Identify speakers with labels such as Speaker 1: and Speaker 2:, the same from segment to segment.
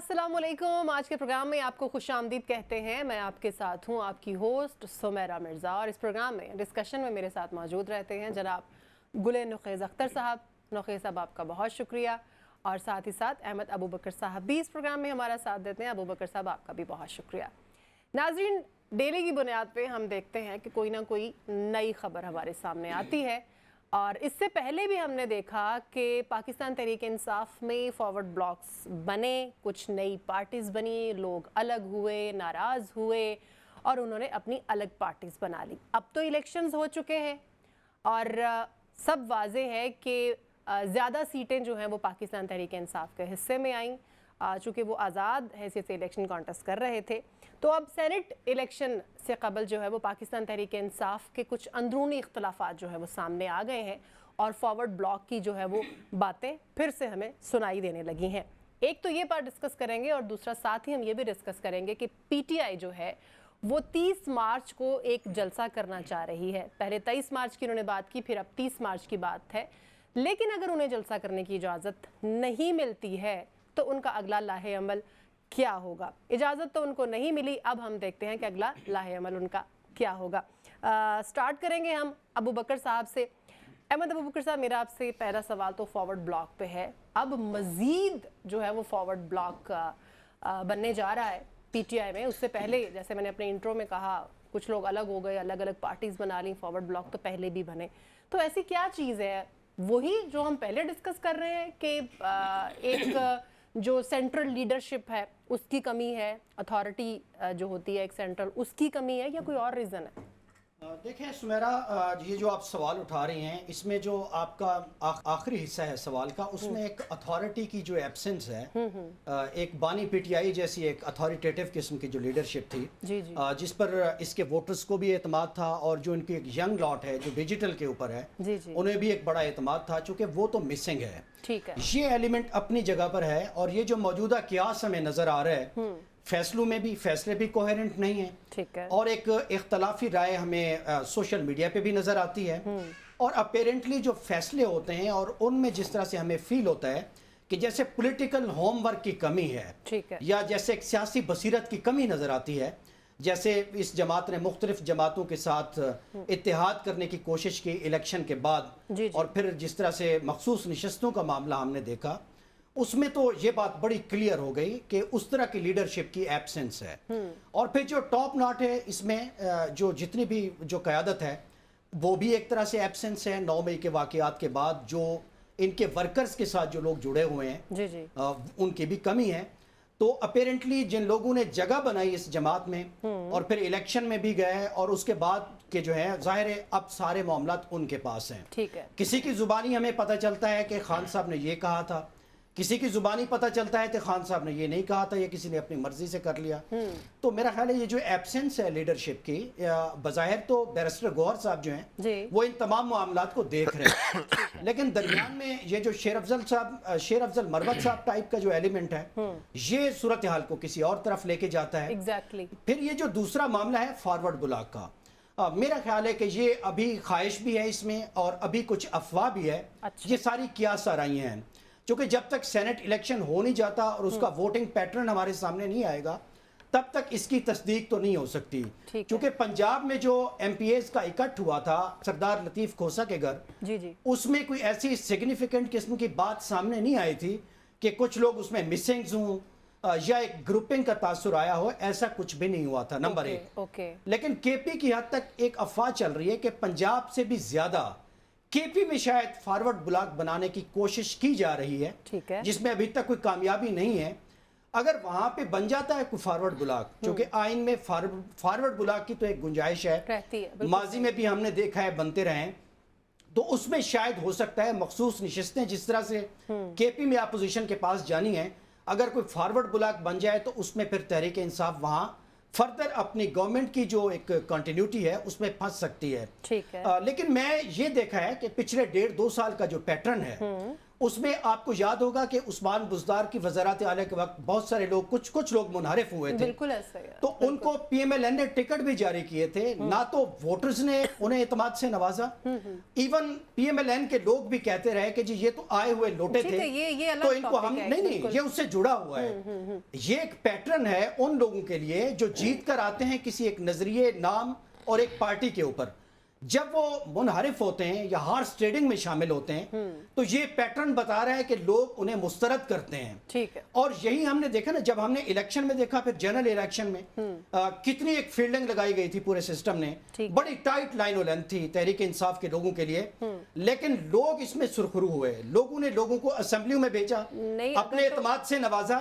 Speaker 1: अस्सलाम वालेकुम। आज के प्रोग्राम में आपको खुश आमदीद कहते हैं। मैं आपके साथ हूँ आपकी होस्ट सुमेरा मिर्ज़ा, और इस प्रोग्राम में डिस्कशन में मेरे साथ मौजूद रहते हैं जनाब गुले नुक़ैज़ अख्तर साहब। नुक़ैज़ साहब आपका बहुत शुक्रिया, और साथ ही साथ अहमद अबू बकर साहब भी इस प्रोग्राम में हमारा साथ देते हैं। अबू बकर साहब आपका भी बहुत शुक्रिया। नाज़रीन, डेली की बुनियाद पर हम देखते हैं कि कोई ना कोई नई खबर हमारे सामने आती है, और इससे पहले भी हमने देखा कि पाकिस्तान तहरीक इंसाफ में फॉरवर्ड ब्लॉक्स बने, कुछ नई पार्टीज़ बनी, लोग अलग हुए, नाराज़ हुए और उन्होंने अपनी अलग पार्टीज़ बना ली। अब तो इलेक्शंस हो चुके हैं और सब वाज़े है कि ज़्यादा सीटें जो हैं वो पाकिस्तान तहरीक इंसाफ के हिस्से में आईं, चूँकि वो आज़ाद हैसियत से इलेक्शन कॉन्टेस्ट कर रहे थे। तो अब सेनेट इलेक्शन से कबल जो है वो पाकिस्तान तहरीक इंसाफ के कुछ अंदरूनी इख्तलाफात जो है वो सामने आ गए हैं, और फॉरवर्ड ब्लॉक की जो है वो बातें फिर से हमें सुनाई देने लगी हैं। एक तो ये बात डिस्कस करेंगे, और दूसरा साथ ही हम ये भी डिस्कस करेंगे कि पीटीआई जो है वो 30 मार्च को एक जलसा करना चाह रही है। पहले 23 मार्च की उन्होंने बात की, फिर अब 30 मार्च की बात है। लेकिन अगर उन्हें जलसा करने की इजाज़त नहीं मिलती है तो उनका अगला लाहे अमल क्या होगा। इजाज़त तो उनको नहीं मिली, अब हम देखते हैं कि अगला लाहे अमल उनका क्या होगा। स्टार्ट करेंगे हम अबू बकर साहब से। अहमद अबू बकर साहब, मेरा आपसे पहला सवाल तो फॉरवर्ड ब्लॉक पे है। अब मज़ीद जो है वो फॉरवर्ड ब्लॉक बनने जा रहा है पीटीआई में। उससे पहले, जैसे मैंने अपने इंट्रो में कहा, कुछ लोग अलग हो गए, अलग अलग पार्टीज़ बना ली, फॉरवर्ड ब्लॉक तो पहले भी बने। तो ऐसी क्या चीज़ है, वही जो हम पहले डिस्कस कर रहे हैं कि एक जो सेंट्रल लीडरशिप है उसकी कमी है, अथॉरिटी जो होती है एक सेंट्रल, उसकी कमी है, या कोई और रीज़न है?
Speaker 2: देखें सुमेरा, ये जो आप सवाल उठा रही हैं, इसमें जो आपका आखिरी हिस्सा है सवाल का, उसमें एक अथॉरिटी की जो एब्सेंस है, एक बानी पीटीआई जैसी एक अथॉरिटेटिव किस्म की जो लीडरशिप थी,
Speaker 1: जी जी।
Speaker 2: जिस पर इसके वोटर्स को भी एतमाद था, और जो इनकी एक यंग लॉट है जो डिजिटल के ऊपर है,
Speaker 1: जी जी,
Speaker 2: उन्हें भी एक बड़ा एतमाद था, चूँकि वो तो मिसिंग है।
Speaker 1: ठीक है,
Speaker 2: ये एलिमेंट अपनी जगह पर है, और ये जो मौजूदा कियास हमें नज़र आ रहा है, फैसलों में भी फैसले भी कोहेरेंट नहीं है,
Speaker 1: ठीक है,
Speaker 2: और एक इख्तलाफी राय हमें सोशल मीडिया पे भी नज़र आती है, और अपेरेंटली जो फैसले होते हैं और उनमें जिस तरह से हमें फील होता है कि जैसे पॉलिटिकल होमवर्क की कमी है,
Speaker 1: ठीक है,
Speaker 2: या जैसे एक सियासी बसीरत की कमी नज़र आती है। जैसे इस जमात ने मुख्तलिफ जमातों के साथ इत्तेहाद करने की कोशिश की इलेक्शन के बाद,
Speaker 1: जी जी,
Speaker 2: और फिर जिस तरह से मखसूस नशस्तों का मामला हमने देखा, उसमें तो ये बात बड़ी क्लियर हो गई कि उस तरह की लीडरशिप की एब्सेंस है। और फिर जो टॉप नॉट है, इसमें जो जितनी भी जो क़यादत है वो भी एक तरह से एब्सेंस है। 9 मई के वाक़यात के बाद जो इनके वर्कर्स के साथ जो लोग जुड़े हुए हैं,
Speaker 1: जी जी,
Speaker 2: उनकी भी कमी है। तो अपेरेंटली जिन लोगों ने जगह बनाई इस जमात में, और फिर इलेक्शन में भी गए, और उसके बाद के जो है ज़ाहिर है अब सारे मामलात उनके पास हैं।
Speaker 1: ठीक है,
Speaker 2: किसी की ज़ुबानी हमें पता चलता है कि खान साहब ने ये कहा था, किसी की ज़ुबानी पता चलता है कि खान साहब ने ये नहीं कहा था, ये किसी ने अपनी मर्जी से कर लिया। तो मेरा ख्याल है ये जो एब्सेंस है लीडरशिप की, बज़ाहिर तो बैरिस्टर गौहर साहब जो
Speaker 1: जी।
Speaker 2: हैं वो इन तमाम मामलात को देख रहे हैं, लेकिन दरमियान में ये जो शेर अफजल मरवत साहब टाइप का जो एलिमेंट है, ये सूरत हाल को किसी और तरफ लेके जाता है।
Speaker 1: एग्जैक्टली।
Speaker 2: फिर ये जो दूसरा मामला है फॉरवर्ड ब्लॉक का, मेरा ख्याल है कि ये अभी ख्वाहिश भी है इसमें, और अभी कुछ अफवाह भी है।
Speaker 1: अच्छा।
Speaker 2: ये सारी कियास आराइयाँ हैं, क्योंकि जब तक सेनेट इलेक्शन हो नहीं जाता और उसका वोटिंग पैटर्न हमारे सामने नहीं आएगा, तब तक इसकी तस्दीक तो नहीं हो सकती। क्योंकि पंजाब में जो MPAs का इकट्ठ हुआ था सरदार लतीफ़ खोसा के घर,
Speaker 1: जी जी,
Speaker 2: उसमें कोई ऐसी सिग्निफिकेंट किस्म की बात सामने नहीं आई थी कि कुछ लोग उसमें मिसिंग्स हों, या एक ग्रुपिंग का तासुर आया हो। ऐसा कुछ भी नहीं हुआ था, नंबर एक।
Speaker 1: ओके,
Speaker 2: लेकिन KP की हद तक एक अफवाह चल रही है कि पंजाब से भी ज्यादा KP में शायद फॉरवर्ड ब्लॉक बनाने की कोशिश की जा रही है,
Speaker 1: ठीक है,
Speaker 2: जिसमें अभी तक कोई कामयाबी नहीं है। अगर वहां पे बन जाता है कोई फॉरवर्ड ब्लॉक, क्योंकि आइन में फॉरवर्ड ब्लॉक की तो एक गुंजाइश है,
Speaker 1: रहती है,
Speaker 2: माजी में भी हमने देखा है बनते रहे, तो उसमें शायद हो सकता है मखसूस नशिस्तें जिस तरह से KP में अपोजिशन के पास जानी है, अगर कोई फॉरवर्ड ब्लॉक बन जाए तो उसमें फिर तहरीक इंसाफ वहां फर्दर अपनी गवर्नमेंट की जो एक कंटिन्यूटी है उसमें फंस सकती है।
Speaker 1: ठीक है,
Speaker 2: लेकिन मैं ये देखा है कि पिछले 1.5-2 साल का जो पैटर्न है اس میں آپ کو یاد ہوگا کہ عثمان بزدار کی وزارت اعلیٰ کے وقت بہت سارے لوگ کچھ لوگ منحرف ہوئے تھے،
Speaker 1: بالکل ایسا ہی ہے،
Speaker 2: تو ان کو پی ایم ایل این نے ٹکٹ بھی جاری کیے تھے، نہ تو ووٹرز نے انہیں اعتماد سے نوازا، even P M L N کے لوگ بھی کہتے رہے کہ جی یہ تو آئے ہوئے لوٹے تھے، تو ان کو ہم نہیں، یہ اس سے جڑا ہوا ہے۔ یہ ایک پیٹرن ہے ان لوگوں کے لیے جو جیت کر آتے ہیں کسی ایک نظریے، نام اور ایک پارٹی کے اوپر، جب وہ منحرف ہوتے ہیں یا ہارس ٹریڈنگ میں شامل ہوتے ہیں تو یہ پیٹرن بتا رہا ہے کہ لوگ انہیں مسترد کرتے ہیں۔
Speaker 1: ٹھیک ہے،
Speaker 2: اور یہی ہم نے دیکھا نا، جب ہم نے الیکشن میں دیکھا، پھر جنرل الیکشن میں کتنی ایک فیلڈنگ لگائی گئی تھی پورے سسٹم نے، بڑی ٹائٹ لائن و لینتھ تھی تحریک انصاف کے لوگوں کے لیے، لیکن لوگ اس میں سرخرو ہوئے، لوگوں نے لوگوں کو اسمبلیوں میں بھیجا، اپنے اعتماد سے نوازا۔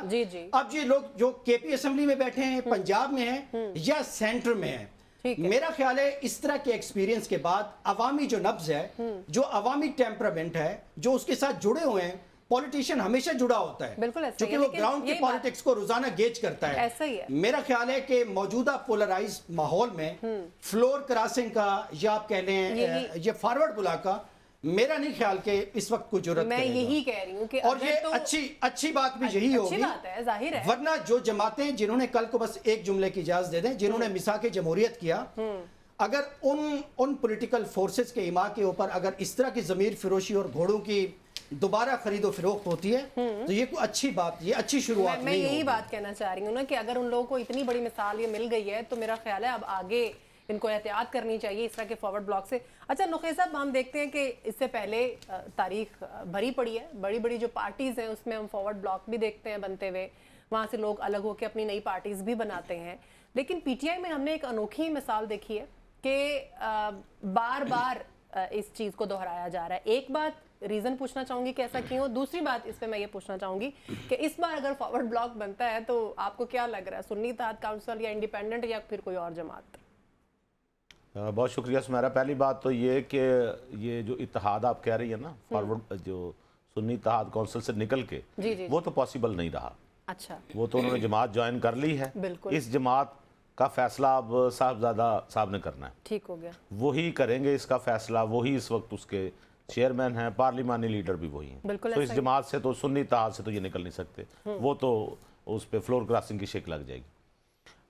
Speaker 2: اب یہ لوگ جو کے پی اسمبلی میں بیٹھے ہیں، پنجاب میں ہیں یا سینٹر میں ہیں، میرا خیال ہے اس طرح کے ایکسپیرینس کے بعد عوامی جو نبض ہے، جو عوامی ٹیمپرامنٹ ہے، جو اس کے ساتھ جڑے ہوئے ہیں، پولیٹیشین ہمیشہ جڑا ہوتا ہے کیونکہ وہ گراؤنڈ کی پالیٹکس کو روزانہ گیج کرتا ہے۔ میرا خیال ہے کہ موجودہ پولرائز ماحول میں فلور کراسنگ کا یا آپ کہہ لیں یہ فارورڈ بلاک کا، میرا نہیں خیال کہ اس وقت کوئی جرات
Speaker 1: میں یہی کہہ رہی ہوں کہ
Speaker 2: اور یہ اچھی بات بھی یہی ہوگی،
Speaker 1: ظاہر ہے،
Speaker 2: ورنہ جو جماعتیں جنہوں نے کل کو بس ایک جملے کی اجازت دے دیں، جنہوں نے مساق جمہوریت کیا، اگر ان پولیٹیکل فورسز کے ایما کے اوپر اگر اس طرح کی ضمیر فروشی اور گھوڑوں کی دوبارہ خرید و فروخت ہوتی ہے تو یہ کوئی اچھی بات، یہ اچھی شروعات نہیں ہوگی۔
Speaker 1: میں یہی بات کہنا چاہ رہی ہوں نا کہ اگر ان لوگوں کو اتنی بڑی مثال یہ مل گئی ہے تو میرا خیال ہے اب آگے ان کو احتیاط کرنی چاہیے اس طرح کے فارورڈ بلاک سے۔ اچھا نقیہ صاحب، ہم دیکھتے ہیں کہ اس سے پہلے تاریخ بھری پڑی ہے، بڑی بڑی جو پارٹیز ہیں اس میں ہم فارورڈ بلاک بھی دیکھتے ہیں بنتے ہوئے، وہاں سے لوگ الگ ہو کے اپنی نئی پارٹیز بھی بناتے ہیں، لیکن پی ٹی آئی میں ہم نے ایک انوکھی مثال دیکھی ہے کہ بار بار اس چیز کو دہرایا جا رہا ہے۔ ایک بات ریزن پوچھنا چاہوں گی کہ ایسا کیوں، دوسری بات اس پہ میں یہ پوچھنا چاہوں گی کہ اس بار اگر فارورڈ بلاک بنتا ہے تو آپ کو کیا لگ رہا ہے، سنی اتحاد کونسل یا انڈیپینڈنٹ یا پھر کوئی اور جماعت؟
Speaker 3: بہت شکریہ سمیرا۔ پہلی بات تو یہ کہ یہ جو اتحاد آپ کہہ رہی ہیں نا، فارورڈ جو سنی اتحاد کونسل سے نکل کے، وہ تو پاسبل نہیں رہا۔
Speaker 1: اچھا،
Speaker 3: وہ تو انہوں نے جماعت جوائن کر لی ہے، اس جماعت کا فیصلہ اب صاحبزادہ صاحب نے کرنا ہے،
Speaker 1: ٹھیک ہو گیا،
Speaker 3: وہی کریں گے اس کا فیصلہ، وہی اس وقت اس کے چیئرمین ہیں، پارلیمانی لیڈر بھی وہی ہیں، تو اس جماعت سے تو سنی اتحاد سے تو یہ نکل نہیں سکتے، وہ تو اس پہ فلور کراسنگ کی شک لگ جائے گی۔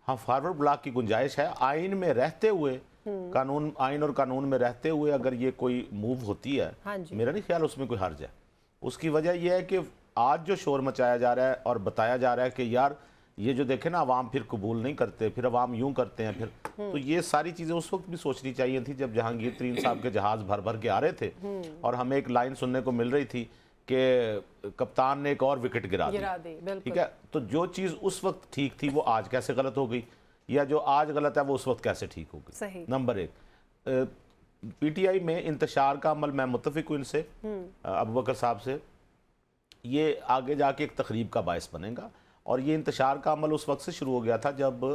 Speaker 3: ہاں، فارورڈ بلاک کی گنجائش ہے، آئین میں رہتے ہوئے، آئین اور قانون میں رہتے ہوئے اگر یہ کوئی موو ہوتی ہے، میرا نہیں خیال اس میں کوئی حرج ہے۔ اس کی وجہ یہ ہے کہ آج جو شور مچایا جا رہا ہے اور بتایا جا رہا ہے کہ یار یہ جو دیکھیں نا عوام پھر قبول نہیں کرتے، پھر عوام یوں کرتے ہیں، پھر تو یہ ساری چیزیں اس وقت بھی سوچنی چاہیے تھی جب جہانگیر ترین صاحب کے جہاز بھر بھر کے آ رہے تھے اور ہمیں ایک لائن سننے کو مل رہی تھی کہ کپتان نے ایک اور وکٹ گرا دی، ٹھیک ہے؟ تو جو چیز اس وقت ٹھیک تھی وہ آج کیسے غلط ہو گئی، یا جو آج غلط ہے وہ اس وقت کیسے ٹھیک ہو گئی؟ نمبر ایک، پی ٹی آئی میں انتشار کا عمل، میں متفق ہوں ان سے، ابوبکر صاحب سے، یہ آگے جا کے ایک تخریب کا باعث بنے گا، اور یہ انتشار کا عمل اس وقت سے شروع ہو گیا تھا جب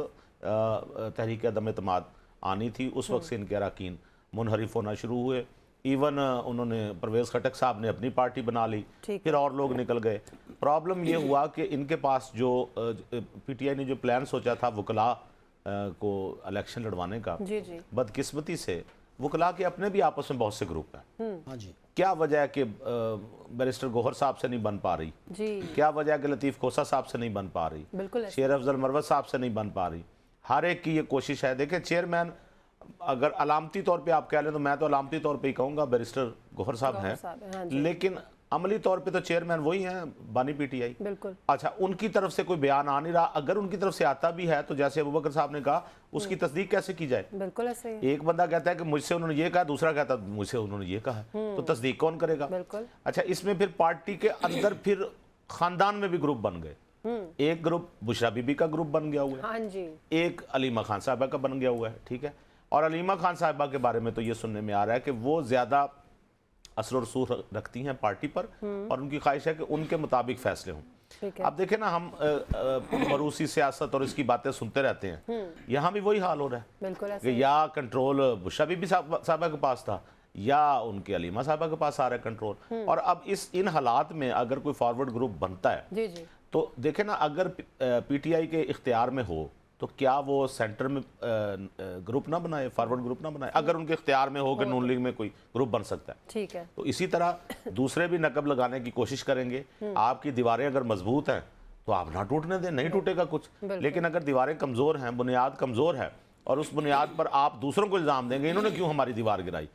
Speaker 3: تحریک عدم اعتماد آنی تھی، اس وقت سے ان کے اراکین منحرف ہونا شروع ہوئے، ایون انہوں نے پرویز خٹک صاحب نے اپنی پارٹی بنا لی، پھر اور لوگ نکل گئے۔ پرابلم یہ ہوا کہ ان کے پاس جو پی ٹی آئی نے جو پلان سوچا تھا وکلاء کو الیکشن لڑوانے کا، بدقسمتی سے وکلاء کے اپنے بھی آپس میں بہت سے گروپ ہیں۔ کیا وجہ ہے کہ بیرسٹر گوہر صاحب سے نہیں بن پا رہی، کیا وجہ ہے کہ لطیف کھوسہ صاحب سے نہیں بن پا رہی، شیر افضل مروت صاحب سے نہیں بن پا رہی، ہر ایک کی یہ کوشش ہے۔ دیکھیں چیئرمین اگر علامتی طور پہ آپ کہہ لیں تو میں تو علامتی طور پہ ہی کہوں گا بیرسٹر گوہر صاحب ہیں، لیکن عملی طور پہ تو چیئرمین وہی ہیں، بانی پی ٹی آئی۔ اچھا، ان کی طرف سے کوئی بیان آ نہیں رہا، اگر ان کی طرف سے آتا بھی ہے تو جیسے ابوبکر صاحب نے کہا اس کی تصدیق کیسے کی جائے؟
Speaker 1: بالکل ایسے ہی،
Speaker 3: ایک بندہ کہتا ہے کہ مجھ سے انہوں نے یہ کہا، دوسرا کہتا ہے مجھ سے انہوں نے یہ کہا، تو تصدیق کون کرے گا؟ اچھا، اس میں پھر پارٹی کے اندر پھر خاندان میں بھی گروپ بن گئے، ایک گروپ بشرا بی بی کا گروپ بن گیا ہوا ہے، ایک علیمہ خان صاحبہ کا بن گیا ہوا ہے، ٹھیک ہے؟ اور علیمہ خان صاحبہ کے بارے میں تو یہ سننے میں آ رہا ہے کہ وہ زیادہ اثر و رسوخ رکھتی ہیں پارٹی پر، اور ان کی خواہش ہے کہ ان کے مطابق فیصلے ہوں۔ اب دیکھیں نا، ہم موروثی سیاست اور اس کی باتیں سنتے رہتے ہیں، یہاں بھی وہی حال ہو رہا ہے کہ یا کنٹرول بشرا بی بی صاحبہ کے پاس تھا یا ان کے علیمہ صاحبہ کے پاس آ رہا ہے کنٹرول، اور اب ان حالات میں اگر کوئی فارورڈ گروپ بنتا ہے تو دیکھیں نا، اگر پی ٹی آئی کے اختیار میں ہو तो क्या वो सेंटर में ग्रुप ना बनाए, फॉरवर्ड ग्रुप ना बनाए? अगर उनके इख्तियार में हो कि नून लीग में कोई ग्रुप बन सकता है,
Speaker 1: ठीक है,
Speaker 3: तो इसी तरह दूसरे भी नकब लगाने की कोशिश करेंगे। आपकी दीवारें अगर मजबूत हैं तो आप ना टूटने दें, नहीं टूटेगा कुछ। लेकिन अगर दीवारें कमज़ोर हैं, बुनियाद कमज़ोर है, और उस बुनियाद पर आप दूसरों को इल्ज़ाम देंगे इन्होंने क्यों हमारी दीवार गिराई,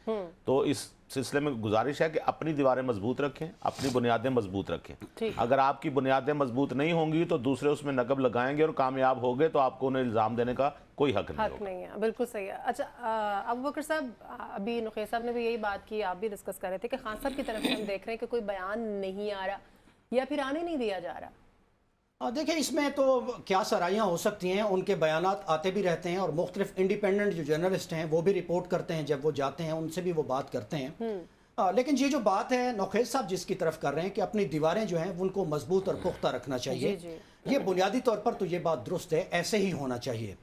Speaker 3: तो इस सिलसिले में गुजारिश है कि अपनी दीवारें मजबूत रखें, अपनी बुनियादें मजबूत रखें। अगर आपकी बुनियादें मजबूत नहीं होंगी तो दूसरे उसमें नकब लगाएंगे और कामयाब हो गए तो आपको उन्हें इल्ज़ाम देने का कोई हक नहीं
Speaker 1: है। बिल्कुल सही है। अच्छा, अबू बकर साहब, अभी नुखैर साहब ने भी यही बात की, आप भी डिस्कस कर रहे थे कि खान साहब की तरफ से हम देख रहे हैं कि कोई बयान नहीं आ रहा या फिर आने नहीं दिया जा रहा।
Speaker 2: देखिए, इसमें तो क्या सराहियाँ हो सकती हैं, उनके बयानात आते भी रहते हैं और मुख्तलिफ इंडिपेंडेंट जो जर्नलिस्ट हैं वो भी रिपोर्ट करते हैं, जब वो जाते हैं उनसे भी वो बात करते हैं। लेकिन ये जो बात है नौखेज साहब जिसकी तरफ कर रहे हैं कि अपनी दीवारें जो हैं उनको मजबूत और पुख्ता रखना चाहिए, ये बुनियादी तौर पर तो ये बात दुरुस्त है, ऐसे ही होना चाहिए।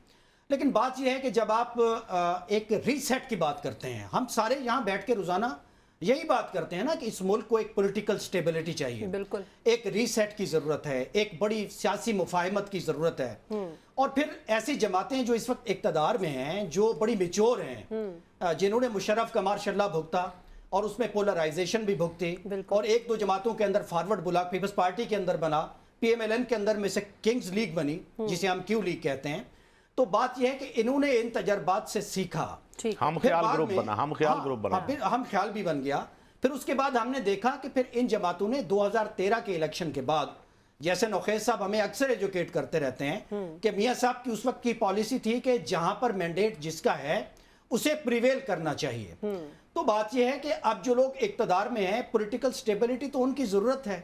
Speaker 2: लेकिन बात यह है कि जब आप एक रीसेट की बात करते हैं, हम सारे यहाँ बैठ के रोज़ाना यही बात करते हैं ना कि इस मुल्क को एक पॉलिटिकल स्टेबिलिटी चाहिए,
Speaker 1: बिल्कुल एक
Speaker 2: रीसेट की ज़रूरत है, एक बड़ी सियासी मुफाहमत की ज़रूरत है। और फिर ऐसी जमातें जो इस वक्त इक़्तिदार में हैं, जो बड़ी मेच्योर हैं, जिन्होंने मुशर्रफ का मार्शल्लाह भुगता और उसमें पोलराइजेशन भी भुगती, और एक दो जमातों के अंदर फॉरवर्ड ब्लॉक पीपल्स पार्टी के अंदर बना, PMLN के अंदर में से किंग्स लीग बनी जिसे हम क्यू लीग कहते हैं। तो बात यह है कि इन्होंने इन तजर्बात से सीखा,
Speaker 3: हम ख्याल ग्रुप बना, हम ख्याल ग्रुप बना,
Speaker 2: हम ख्याल भी बन गया। फिर उसके बाद हमने देखा कि फिर इन जमातों ने 2013 के इलेक्शन के बाद, जैसे नौखेज साहब हमें अक्सर एजुकेट करते रहते हैं कि मियाँ साहब की उस वक्त की पॉलिसी थी कि जहां पर मैंडेट जिसका है उसे प्रिवेल करना चाहिए। तो बात यह है कि अब जो लोग इक़्तिदार में हैं, पॉलिटिकल स्टेबिलिटी तो उनकी ज़रूरत है,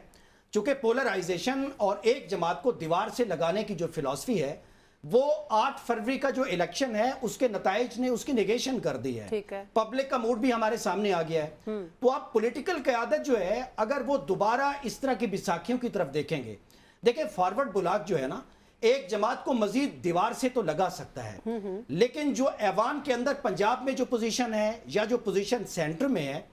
Speaker 2: चूँकि पोलराइजेशन और एक जमात को दीवार से लगाने की जो फिलॉसफी है वो 8 फरवरी का जो इलेक्शन है उसके नताइज ने उसकी नेगेशन कर दी है। पब्लिक का मूड भी हमारे सामने आ गया है। तो आप पॉलिटिकल क़यादत जो है अगर वो दोबारा इस तरह की बैसाखियों की तरफ देखेंगे, देखिए फॉरवर्ड ब्लॉक जो है ना, एक जमात को मजीद दीवार से तो लगा सकता है, लेकिन जो ऐवान के अंदर पंजाब में जो पोजीशन है या जो पोजीशन सेंटर में है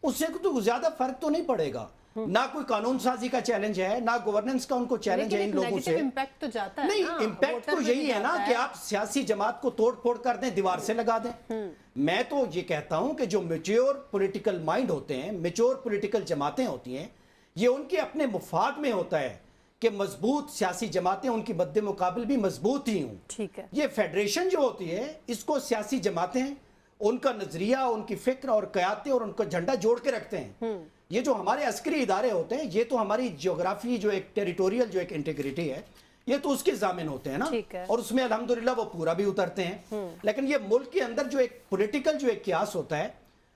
Speaker 2: उससे तो ज्यादा फर्क तो नहीं पड़ेगा। ना कोई कानून साजी का चैलेंज है, ना गवर्नेंस का उनको चैलेंज है इन लोगों से।
Speaker 1: इम्पैक्ट तो जाता है
Speaker 2: नहीं, इम्पैक्ट तो यही है ना कि आप सियासी जमात को तोड़ फोड़ कर दें, दीवार से लगा दें। मैं तो ये कहता हूं कि जो मेच्योर पॉलिटिकल माइंड होते हैं, मेच्योर पॉलिटिकल जमातें होती हैं, ये उनके अपने मुफाद में होता है कि मजबूत सियासी जमातें उनकी मद्दे मुकाबिल भी मजबूत ही हों।
Speaker 1: ठीक है,
Speaker 2: ये फेडरेशन जो होती है इसको सियासी जमातें उनका नजरिया, उनकी फिक्र और क़यादतें और उनका झंडा जोड़ के रखते हैं। ये जो हमारे अस्करी इदारे होते हैं ये तो हमारी जियोग्राफी जो एक टेरिटोरियल जो एक इंटीग्रिटी है ये तो उसके ज़ामिन होते हैं ना, और उसमें अल्हम्दुलिल्लाह वो पूरा भी उतरते हैं। लेकिन ये मुल्क के अंदर जो एक पॉलिटिकल जो एक कियास होता है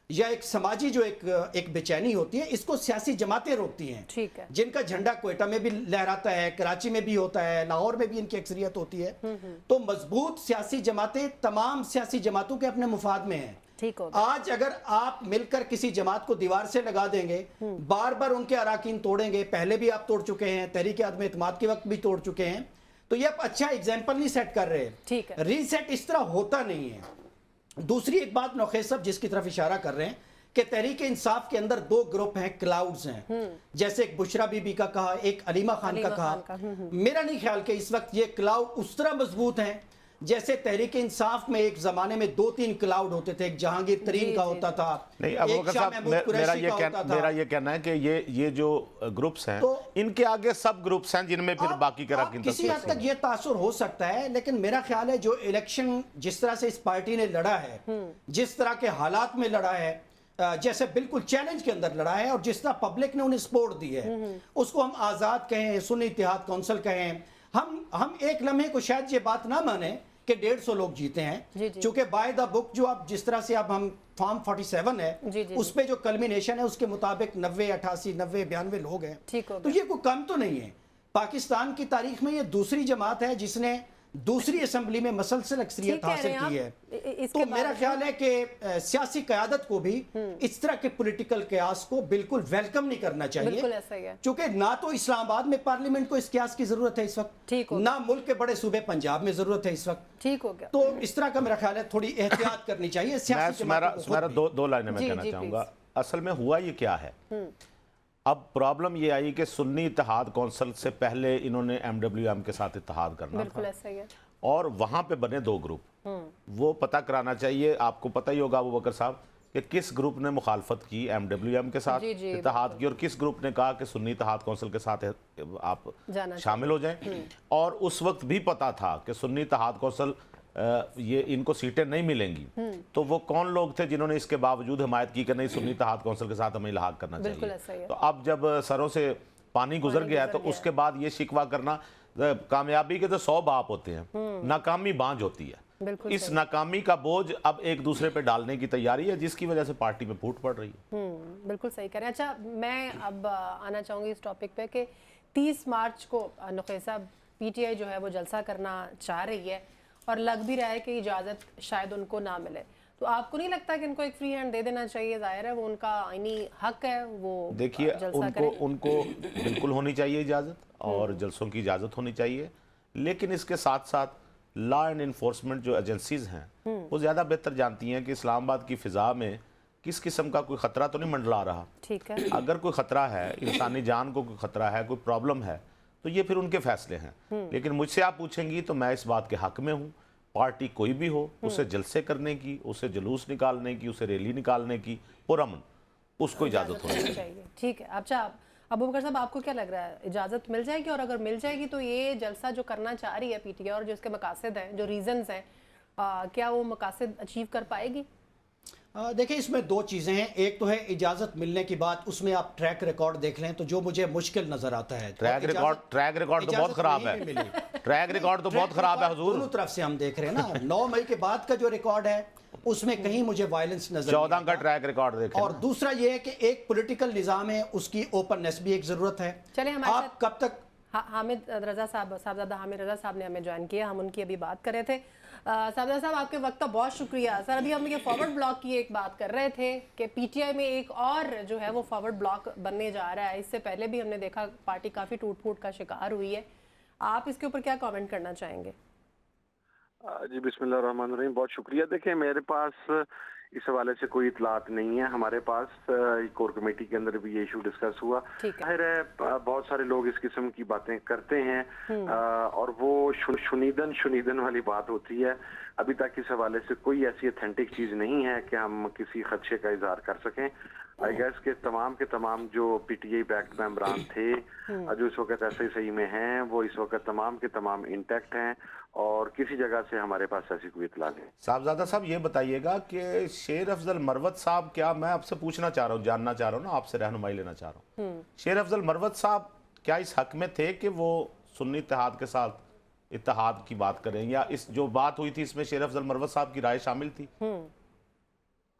Speaker 2: या एक समाजी जो एक बेचैनी होती है, इसको सियासी जमातें रोकती हैं।
Speaker 1: ठीक है,
Speaker 2: जिनका झंडा क्वेटा में भी लहराता है, कराची में भी होता है, लाहौर में भी इनकी अक्सरियत होती है। तो मजबूत सियासी जमातें तमाम सियासी जमातों के अपने मुफाद में हैं। आज अगर आप मिलकर किसी जमात को दीवार से लगा देंगे, बार बार उनके अराकीन तोड़ेंगे, पहले भी आप तोड़ चुके हैं, तहरीक आदम एतमाद के वक्त भी तोड़ चुके हैं, तो ये आप अच्छा एग्जाम्पल नहीं सेट कर रहे।
Speaker 1: ठीक है,
Speaker 2: रीसेट इस तरह होता नहीं है। दूसरी एक बात नौखेज साहब जिसकी तरफ इशारा कर रहे हैं कि तहरीक इंसाफ के अंदर 2 ग्रुप हैं, क्लाउड्स हैं, जैसे एक बुशरा बीबी का कहा, एक अलीमा खान का कहा। मेरा नहीं ख्याल कि इस वक्त ये क्लाउड उस तरह मजबूत हैं जैसे तहरीक इंसाफ में एक जमाने में 2-3 क्लाउड होते थे, एक जहांगीर तरीन का होता था।
Speaker 3: नहीं, अब मेरा ये कहना है कि ये जो ग्रुप्स हैं तो इनके आगे सब ग्रुप्स हैं जिनमें फिर बाकी
Speaker 2: किसी हद तक ये तासुर हो सकता है। लेकिन मेरा ख्याल है जो इलेक्शन जिस तरह से इस पार्टी ने लड़ा है, जिस तरह के हालात में लड़ा है, जैसे बिल्कुल चैलेंज के अंदर लड़ा है, और जिस तरह पब्लिक ने उन्हें सपोर्ट दी है, उसको हम आज़ाद कहें, सुन्नी इत्तेहाद काउंसिल कहें, हम एक लम्हे को शायद ये बात ना माने कि 150 लोग जीते हैं, क्योंकि बाय द बुक जो आप जिस तरह से अब हम फॉर्म 47 है उस पे जो कल्मिनेशन है उसके मुताबिक 90, 88, 90, 92 लोग हैं। तो ये कोई कम तो नहीं है। पाकिस्तान की तारीख में ये दूसरी जमात है जिसने दूसरी असेंबली में मसलसल अक्सरियत हासिल की है। तो मेरा ख्याल है कि सियासी क़यादत को भी इस तरह के पॉलिटिकल कयास को बिल्कुल वेलकम नहीं करना चाहिए, क्योंकि ना तो इस्लामाबाद में पार्लियामेंट को इस कयास की जरूरत है इस वक्त, ना मुल्क के बड़े सूबे पंजाब में जरूरत है इस वक्त।
Speaker 1: ठीक हो गया।
Speaker 2: तो इस तरह का मेरा ख्याल है थोड़ी एहतियात करनी चाहिए।
Speaker 3: दो लाइनें मैं कहना चाहूंगा। असल में हुआ ये क्या है, अब प्रॉब्लम ये आई कि सुन्नी इत्तेहाद कौंसिल से पहले इन्होंने MWM के साथ इत्तेहाद करना था।
Speaker 1: ऐसा ही है।
Speaker 3: اور وہاں پہ بنے 2 گروپ. وہ پتہ کرانا چاہیے. آپ کو پتہ ہی ہوگا ابو بکر صاحب کہ کس گروپ نے مخالفت کی MWM کے ساتھ اتحاد کی, اور کس گروپ نے کہا کہ سنی اتحاد کونسل کے ساتھ آپ شامل ہو جائیں. اور اس وقت بھی پتا تھا کہ سنی اتحاد کونسل یہ ان کو سیٹیں نہیں ملیں گی, تو وہ کون لوگ تھے جنہوں نے اس کے باوجود حمایت کی کہ نہیں سنی اتحاد کونسل کے ساتھ ہمیں الحاق کرنا چاہیے. تو اب جب سروں سے پانی گزر گیا ہے تو اس کے بعد یہ شکوہ کرنا, کامیابی کے تو 100 باپ ہوتے ہیں, ناکامی بانجھ ہوتی ہے. اس ناکامی کا بوجھ اب ایک دوسرے پہ ڈالنے کی تیاری ہے, جس کی وجہ سے پارٹی میں پھوٹ پڑ رہی ہے.
Speaker 1: بالکل صحیح کہہ رہے ہیں. اچھا, میں اب آنا چاہوں گی اس ٹاپک پہ کہ 30 مارچ کو نقیہ صاحب PTI جو ہے وہ جلسہ کرنا چاہ رہی ہے, اور لگ بھی رہا ہے کہ اجازت شاید ان کو نہ ملے. تو آپ کو نہیں لگتا کہ ان کو ایک فری ہینڈ دے دینا چاہیے؟ ظاہر ہے وہ ان کا آئینی حق ہے, وہ
Speaker 3: دیکھیے ان کو بالکل ہونی چاہیے اجازت, اور جلسوں کی اجازت ہونی چاہیے, لیکن اس کے ساتھ ساتھ لا اینڈ انفورسمنٹ جو ایجنسیز ہیں وہ زیادہ بہتر جانتی ہیں کہ اسلام آباد کی فضا میں کس قسم کا کوئی خطرہ تو نہیں منڈلا رہا.
Speaker 1: ٹھیک ہے,
Speaker 3: اگر کوئی خطرہ ہے, انسانی جان کو کوئی خطرہ ہے, کوئی پرابلم ہے, تو یہ پھر ان کے فیصلے ہیں. لیکن مجھ سے آپ پوچھیں گی تو میں اس بات کے حق میں ہوں, پارٹی کوئی بھی ہو, اسے جلسے کرنے کی, اسے جلوس نکالنے کی, اسے ریلی نکالنے کی پرامن اس کو اجازت ہونی چاہیے.
Speaker 1: ٹھیک ہے. اچھا ابو بکر صاحب, آپ کو کیا لگ رہا ہے, اجازت مل جائے گی؟ اور اگر مل جائے گی تو یہ جلسہ جو کرنا چاہ رہی ہے PTI اور جو اس کے مقاصد ہیں, جو ریزنز ہیں, کیا وہ مقاصد اچیو کر پائے گی؟
Speaker 2: دیکھیں, اس میں 2 چیزیں ہیں. ایک تو ہے اجازت ملنے کی بات, اس میں آپ ٹریک ریکارڈ دیکھ لیں تو جو مجھے مشکل نظر آتا ہے,
Speaker 3: ٹریک ریکارڈ تو بہت خراب ہے. ٹریک ریکارڈ تو بہت خراب ہے حضور.
Speaker 2: دونوں طرف سے ہم دیکھ رہے ہیں نا. 9 مئی کے بعد کا جو ریکارڈ ہے اس میں کہیں مجھے وائلنس نظر
Speaker 3: 14 کا ٹریک ریکارڈ دیکھیں.
Speaker 2: اور دوسرا یہ ہے کہ ایک پولیٹیکل نظام ہے, اس کی اوپننس بھی ایک ضرورت ہے.
Speaker 1: چلیں,
Speaker 2: آپ کب تک
Speaker 1: حامد رضا صاحب, صاحبزادہ حامد رضا صاحب نے ہمیں جوائن کیا, ہم ان کی ابھی بات کر رہے تھے. صاحبزادہ صاحب, آپ کے وقت کا بہت شکریہ. سر, ابھی ہم یہ فارورڈ بلاک کی ایک بات کر رہے تھے کہ PTI میں ایک اور جو ہے وہ فارورڈ بلاک بننے جا رہا ہے. اس سے پہلے بھی ہم نے دیکھا پارٹی کافی ٹوٹ پھوٹ کا شکار ہوئی ہے. آپ اس کے اوپر کیا کامنٹ کرنا چاہیں گے؟
Speaker 4: جی بسم اللہ الرحمن الرحیم. بہت شکریہ. دیکھیں, میرے پاس اس حوالے سے کوئی اطلاعات نہیں ہے. ہمارے پاس کور کمیٹی کے اندر بھی یہ ایشو ڈسکس ہوا. ظاہر ہے بہت سارے لوگ اس قسم کی باتیں کرتے ہیں, اور وہ شنیدن والی بات ہوتی ہے. ابھی تک اس حوالے سے کوئی ایسی اتھینٹک چیز نہیں ہے کہ ہم کسی خدشے کا اظہار کر سکیں. آئی گیس کہ تمام کے تمام جو PTI بیکڈ ممبران تھے جو اس وقت SI میں ہیں, وہ اس وقت تمام کے تمام انٹیکٹ ہیں, اور کسی جگہ سے ہمارے پاس ایسی کوئی اطلاع نہیں.
Speaker 3: صاحبزادہ صاحب, یہ بتائیے گا کہ شیر افضل مروت صاحب, کیا میں آپ سے پوچھنا چاہ رہا ہوں, جاننا چاہ رہا ہوں نا, آپ سے رہنمائی لینا چاہ رہا ہوں, شیر افضل مروت صاحب کیا اس حق میں تھے کہ وہ سنی اتحاد کے ساتھ اتحاد کی بات کریں, یا اس جو بات ہوئی تھی اس میں شیر افضل مروت صاحب کی رائے شامل تھی؟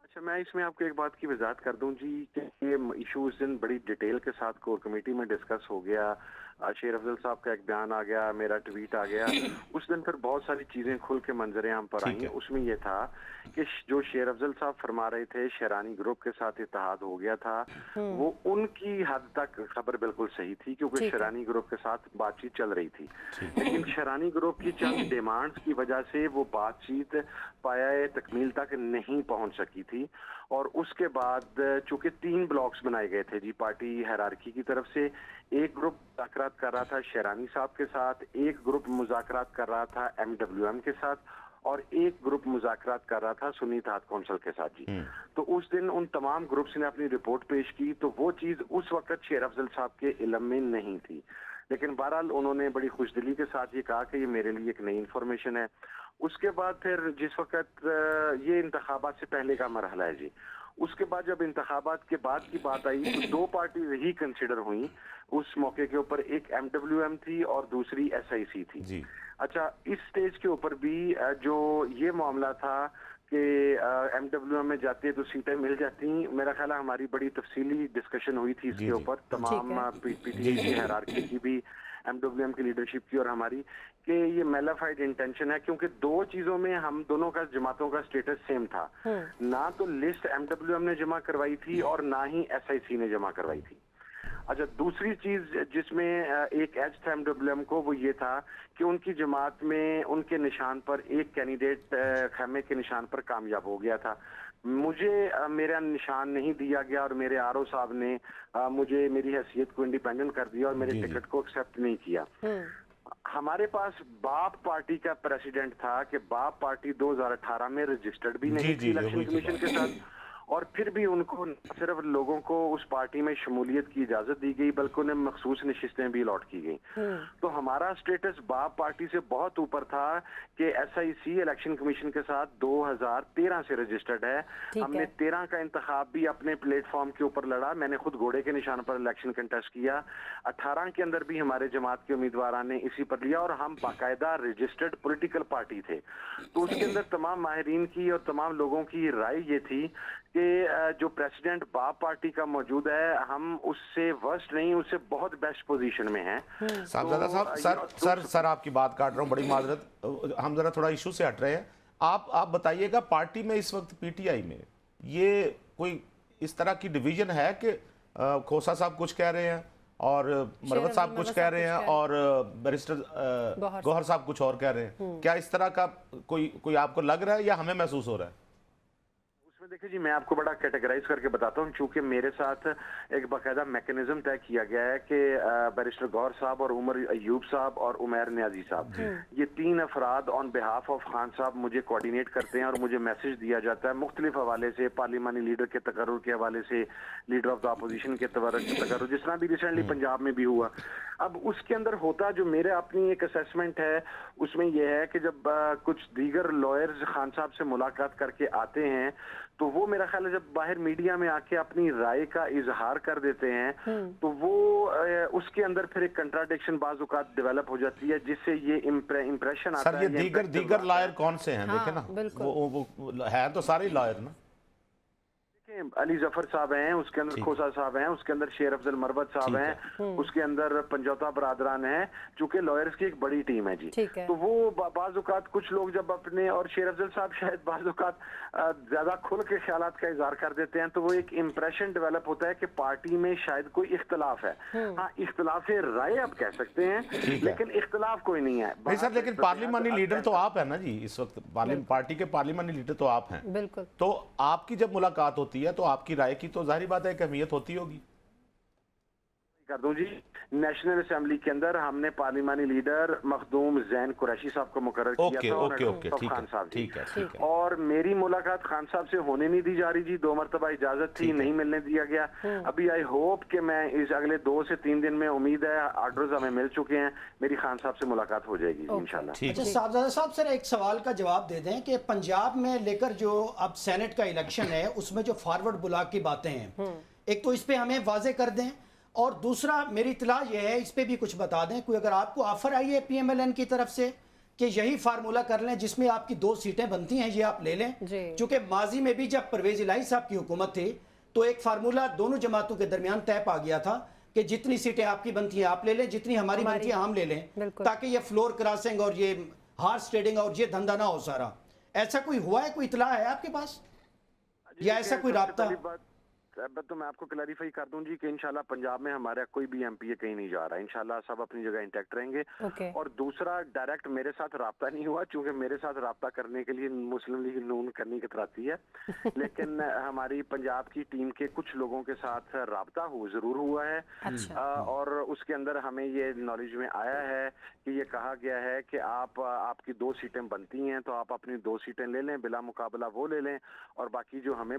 Speaker 4: اچھا, میں اس میں آپ کو ایک بات کی وضاحت کر دوں جی, کہ یہ ایشو اس دن بڑی ڈیٹیل کے ساتھ کور کمیٹی میں ڈسکس ہو گیا. شیر افضل صاحب کا ایک بیان آ گیا, میرا ٹویٹ آ گیا. اس دن پھر بہت ساری چیزیں کھل کے منظر عام پر آئیں. اس میں یہ تھا کہ جو شیر افضل صاحب فرما رہے تھے شیرانی گروپ کے ساتھ اتحاد ہو گیا تھا, وہ ان کی حد تک خبر بالکل صحیح تھی, کیونکہ شیرانی گروپ کے ساتھ بات چیت چل رہی تھی. لیکن شیرانی گروپ کی چند ڈیمانڈز کی وجہ سے وہ بات چیت پایہ تکمیل تک نہیں پہنچ سکی تھی. اور اس کے بعد چونکہ 3 بلاکس بنائے گئے تھے جی پارٹی ہیرارکی کی طرف سے. ایک گروپ مذاکرات کر رہا تھا شیرانی صاحب کے ساتھ, ایک گروپ مذاکرات کر رہا تھا MWM کے ساتھ, اور ایک گروپ مذاکرات کر رہا تھا سنی اتحاد کونسل کے ساتھ جی. تو اس دن ان تمام گروپس نے اپنی رپورٹ پیش کی, تو وہ چیز اس وقت شیر افضل صاحب کے علم میں نہیں تھی. لیکن بہرحال انہوں نے بڑی خوش دلی کے ساتھ یہ کہا کہ یہ میرے لیے ایک نئی انفارمیشن ہے. اس کے بعد پھر جس وقت یہ انتخابات سے پہلے کا مرحلہ ہے جی, اس کے بعد جب انتخابات کے بعد کی بات آئی تو 2 پارٹیز ہی کنسیڈر ہوئیں اس موقع کے اوپر. ایک MWM تھی اور دوسری SIC تھی جی. اچھا, اس سٹیج کے اوپر بھی جو یہ معاملہ تھا کہ MWM میں جاتے تو سیٹیں مل جاتی, میرا خیال ہے ہماری بڑی تفصیلی ڈسکشن ہوئی تھی اس کے اوپر, تمام PTI کی ہیرارکی کی بھی, MWM کی لیڈرشپ کی اور ہماری, کہ یہ میلافائڈ انٹینشن ہے. کیونکہ 2 چیزوں میں ہم دونوں کا جماعتوں کا سٹیٹس سیم تھا. نہ تو لسٹ MWM نے جمع کروائی تھی اور نہ ہی SIC نے جمع کروائی تھی. اچھا, دوسری چیز جس میں ایک ایج تھا MWM کو, وہ یہ تھا کہ ان کی جماعت میں ان کے نشان پر ایک کینڈیڈیٹ خیمے کے نشان پر کامیاب ہو گیا تھا. مجھے میرا نشان نہیں دیا گیا اور میرے RO صاحب نے مجھے میری حیثیت کو انڈیپینڈنٹ کر دیا اور میرے ٹکٹ کو ایکسیپٹ نہیں کیا. हमारे पास बाप पार्टी का प्रेसिडेंट था कि बाप पार्टी 2018 में रजिस्टर्ड भी नहीं थी इलेक्शन कमीशन के साथ, और फिर भी उनको न सिर्फ लोगों को उस पार्टी में शमूलियत की इजाजत दी गई बल्कि उन्हें मखसूस नशिस्तें भी अलॉट की गई। तो हमारा स्टेटस बाप पार्टी से बहुत ऊपर था कि SIC इलेक्शन कमीशन के साथ 2013 से रजिस्टर्ड है। हमने 13 का इंतखाब भी अपने प्लेटफॉर्म के ऊपर लड़ा, मैंने खुद घोड़े के निशान पर इलेक्शन कंटेस्ट किया। 18 के अंदर भी हमारे जमात के उम्मीदवार ने इसी पर लिया, और हम बाकायदा रजिस्टर्ड पॉलिटिकल पार्टी थे। तो उसके अंदर तमाम माहिरीन की और तमाम लोगों की राय ये थी कि जो प्रेसिडेंट बाप पार्टी का मौजूद है, हम उससे वर्स्ट नहीं, उससे बहुत बेस्ट पोजीशन में हैं।
Speaker 3: साहबजादा साहब, सर आपकी बात काट रहा हूँ, बड़ी माजरत, हम जरा थोड़ा इशू से हट रहे हैं। आप बताइएगा, पार्टी में इस वक्त PTI में ये कोई इस तरह की डिवीजन है कि खोसा साहब कुछ कह रहे हैं और मरवत साहब कुछ कह रहे हैं और बैरिस्टर गौहर साहब कुछ और कह रहे हैं? क्या इस तरह का कोई आपको लग रहा है या हमें महसूस हो रहा है?
Speaker 4: देखिए जी, मैं आपको बड़ा कैटेगराइज करके बताता हूँ, क्योंकि मेरे साथ एक बाकायदा मैकेनिज्म तय किया गया है कि बैरिस्टर गौहर साहब और उमर अयूब साहब और उमैर नियाजी साहब, ये 3 अफराद ऑन बिहाफ ऑफ खान साहब मुझे कोऑर्डिनेट करते हैं, और मुझे मैसेज दिया जाता है मुख्तलिफ हवाले से, पार्लिमानी लीडर के तकर्रुर के हवाले से, लीडर ऑफ द अपोजिशन के तकर्रुर, जिस तरह भी रिसेंटली पंजाब में भी हुआ। अब उसके अंदर होता जो मेरे अपनी एक असेसमेंट है, उसमें यह है कि जब कुछ दीगर लॉयर्स खान साहब से मुलाकात करके आते हैं, तो वो मेरा ख्याल है जब बाहर मीडिया में आके अपनी राय का इजहार कर देते हैं, तो वो उसके अंदर फिर एक कंट्राडिक्शन बाज़ औक़ात डेवलप हो जाती है, जिससे ये इम्प्रेशन आता है।
Speaker 3: सर, ये दीगर लॉयर कौन से हैं? देखें ना, वो है तो सारे लॉयर ना।
Speaker 4: अली जफर साहब हैं, उसके अंदर खोसा साहब हैं, उसके अंदर शेर अफजल मरवत साहब हैं, उसके अंदर पंजौता बरादरान हैं, चूंकि लॉयर्स की एक बड़ी टीम है जी। तो वो बाज़ औक़ात कुछ लोग जब अपने, और शेर अफजल साहब शायद बाज़ औक़ात ज्यादा खुल के ख्यालात का इजहार कर देते हैं, तो वो एक इम्प्रेशन डेवलप होता है कि पार्टी में शायद कोई इख्तलाफ है। हाँ, इख्तलाफ राय आप कह सकते हैं, लेकिन इख्तलाफ कोई नहीं है।
Speaker 3: नहीं सर, लेकिन पार्लिमानी लीडर तो आप है ना जी, इस वक्त पार्टी के पार्लिमानी लीडर तो आप हैं।
Speaker 1: बिल्कुल।
Speaker 3: तो आपकी जब मुलाकात होती है तो आपकी राय की तो जाहिर बात है कि अहमियत होती होगी।
Speaker 4: कर दूं जी, नेशनल असेंबली के अंदर हमने पार्लिमानी लीडर मखदूम जैन कुरैशी साहब को मुकर्रर किया था, और खान साहब, ठीक है। और मेरी मुलाकात खान साहब से होने नहीं दी जा रही जी, 2 मरतबा इजाजत थी, नहीं मिलने दिया गया। अभी आई होप कि मैं इस अगले 2 से 3 दिन में, उम्मीद है ऑर्डर्स हमें मिल चुके हैं, मेरी खान साहब से मुलाकात हो जाएगी इंशाल्लाह।
Speaker 2: अच्छा साहबजादा साहब, सर एक सवाल का जवाब दे दें कि पंजाब में लेकर जो अब सेनेट का इलेक्शन है, उसमें जो फॉरवर्ड ब्लॉक की बातें हैं, एक तो इस पे हमें वाजे कर दें, और दूसरा मेरी इत्तला ये है, इस पे भी कुछ बता दें, कोई अगर आपको ऑफर आई है PMLN की तरफ से कि यही फार्मूला कर लें जिसमें आपकी 2 सीटें बनती हैं, ये आप ले लें। क्योंकि माजी में भी जब परवेज इलाही साहब की हुकूमत थी तो एक फार्मूला दोनों जमातों के दरमियान तय पा गया था कि जितनी सीटें आपकी बनती हैं आप ले लें, जितनी हमारी बनती हैं हम ले लें, ताकि ये फ्लोर क्रॉसिंग और ये हार्स ट्रेडिंग और ये धंधा ना हो सारा। ऐसा कोई हुआ है, कोई इत्तला है आपके पास, या ऐसा कोई राब्ता?
Speaker 4: तो मैं आपको क्लैरिफाई कर दूं जी कि इंशाल्लाह पंजाब में हमारा कोई भी MPA कहीं नहीं जा रहा है, इंशाल्लाह सब अपनी जगह इंटैक्ट रहेंगे। और दूसरा, डायरेक्ट मेरे साथ राब्ता नहीं हुआ, क्योंकि मेरे साथ राब्ता करने के लिए मुस्लिम लीग नून करनी कतराती है, लेकिन हमारी पंजाब की टीम के कुछ लोगों के साथ राब्ता जरूर हुआ है। और उसके अंदर हमें ये नॉलेज में आया है कि ये कहा गया है कि आपकी 2 सीटें बनती हैं तो आप अपनी 2 सीटें ले लें, बिला मुकाबला वो ले लें, और बाकी जो हमें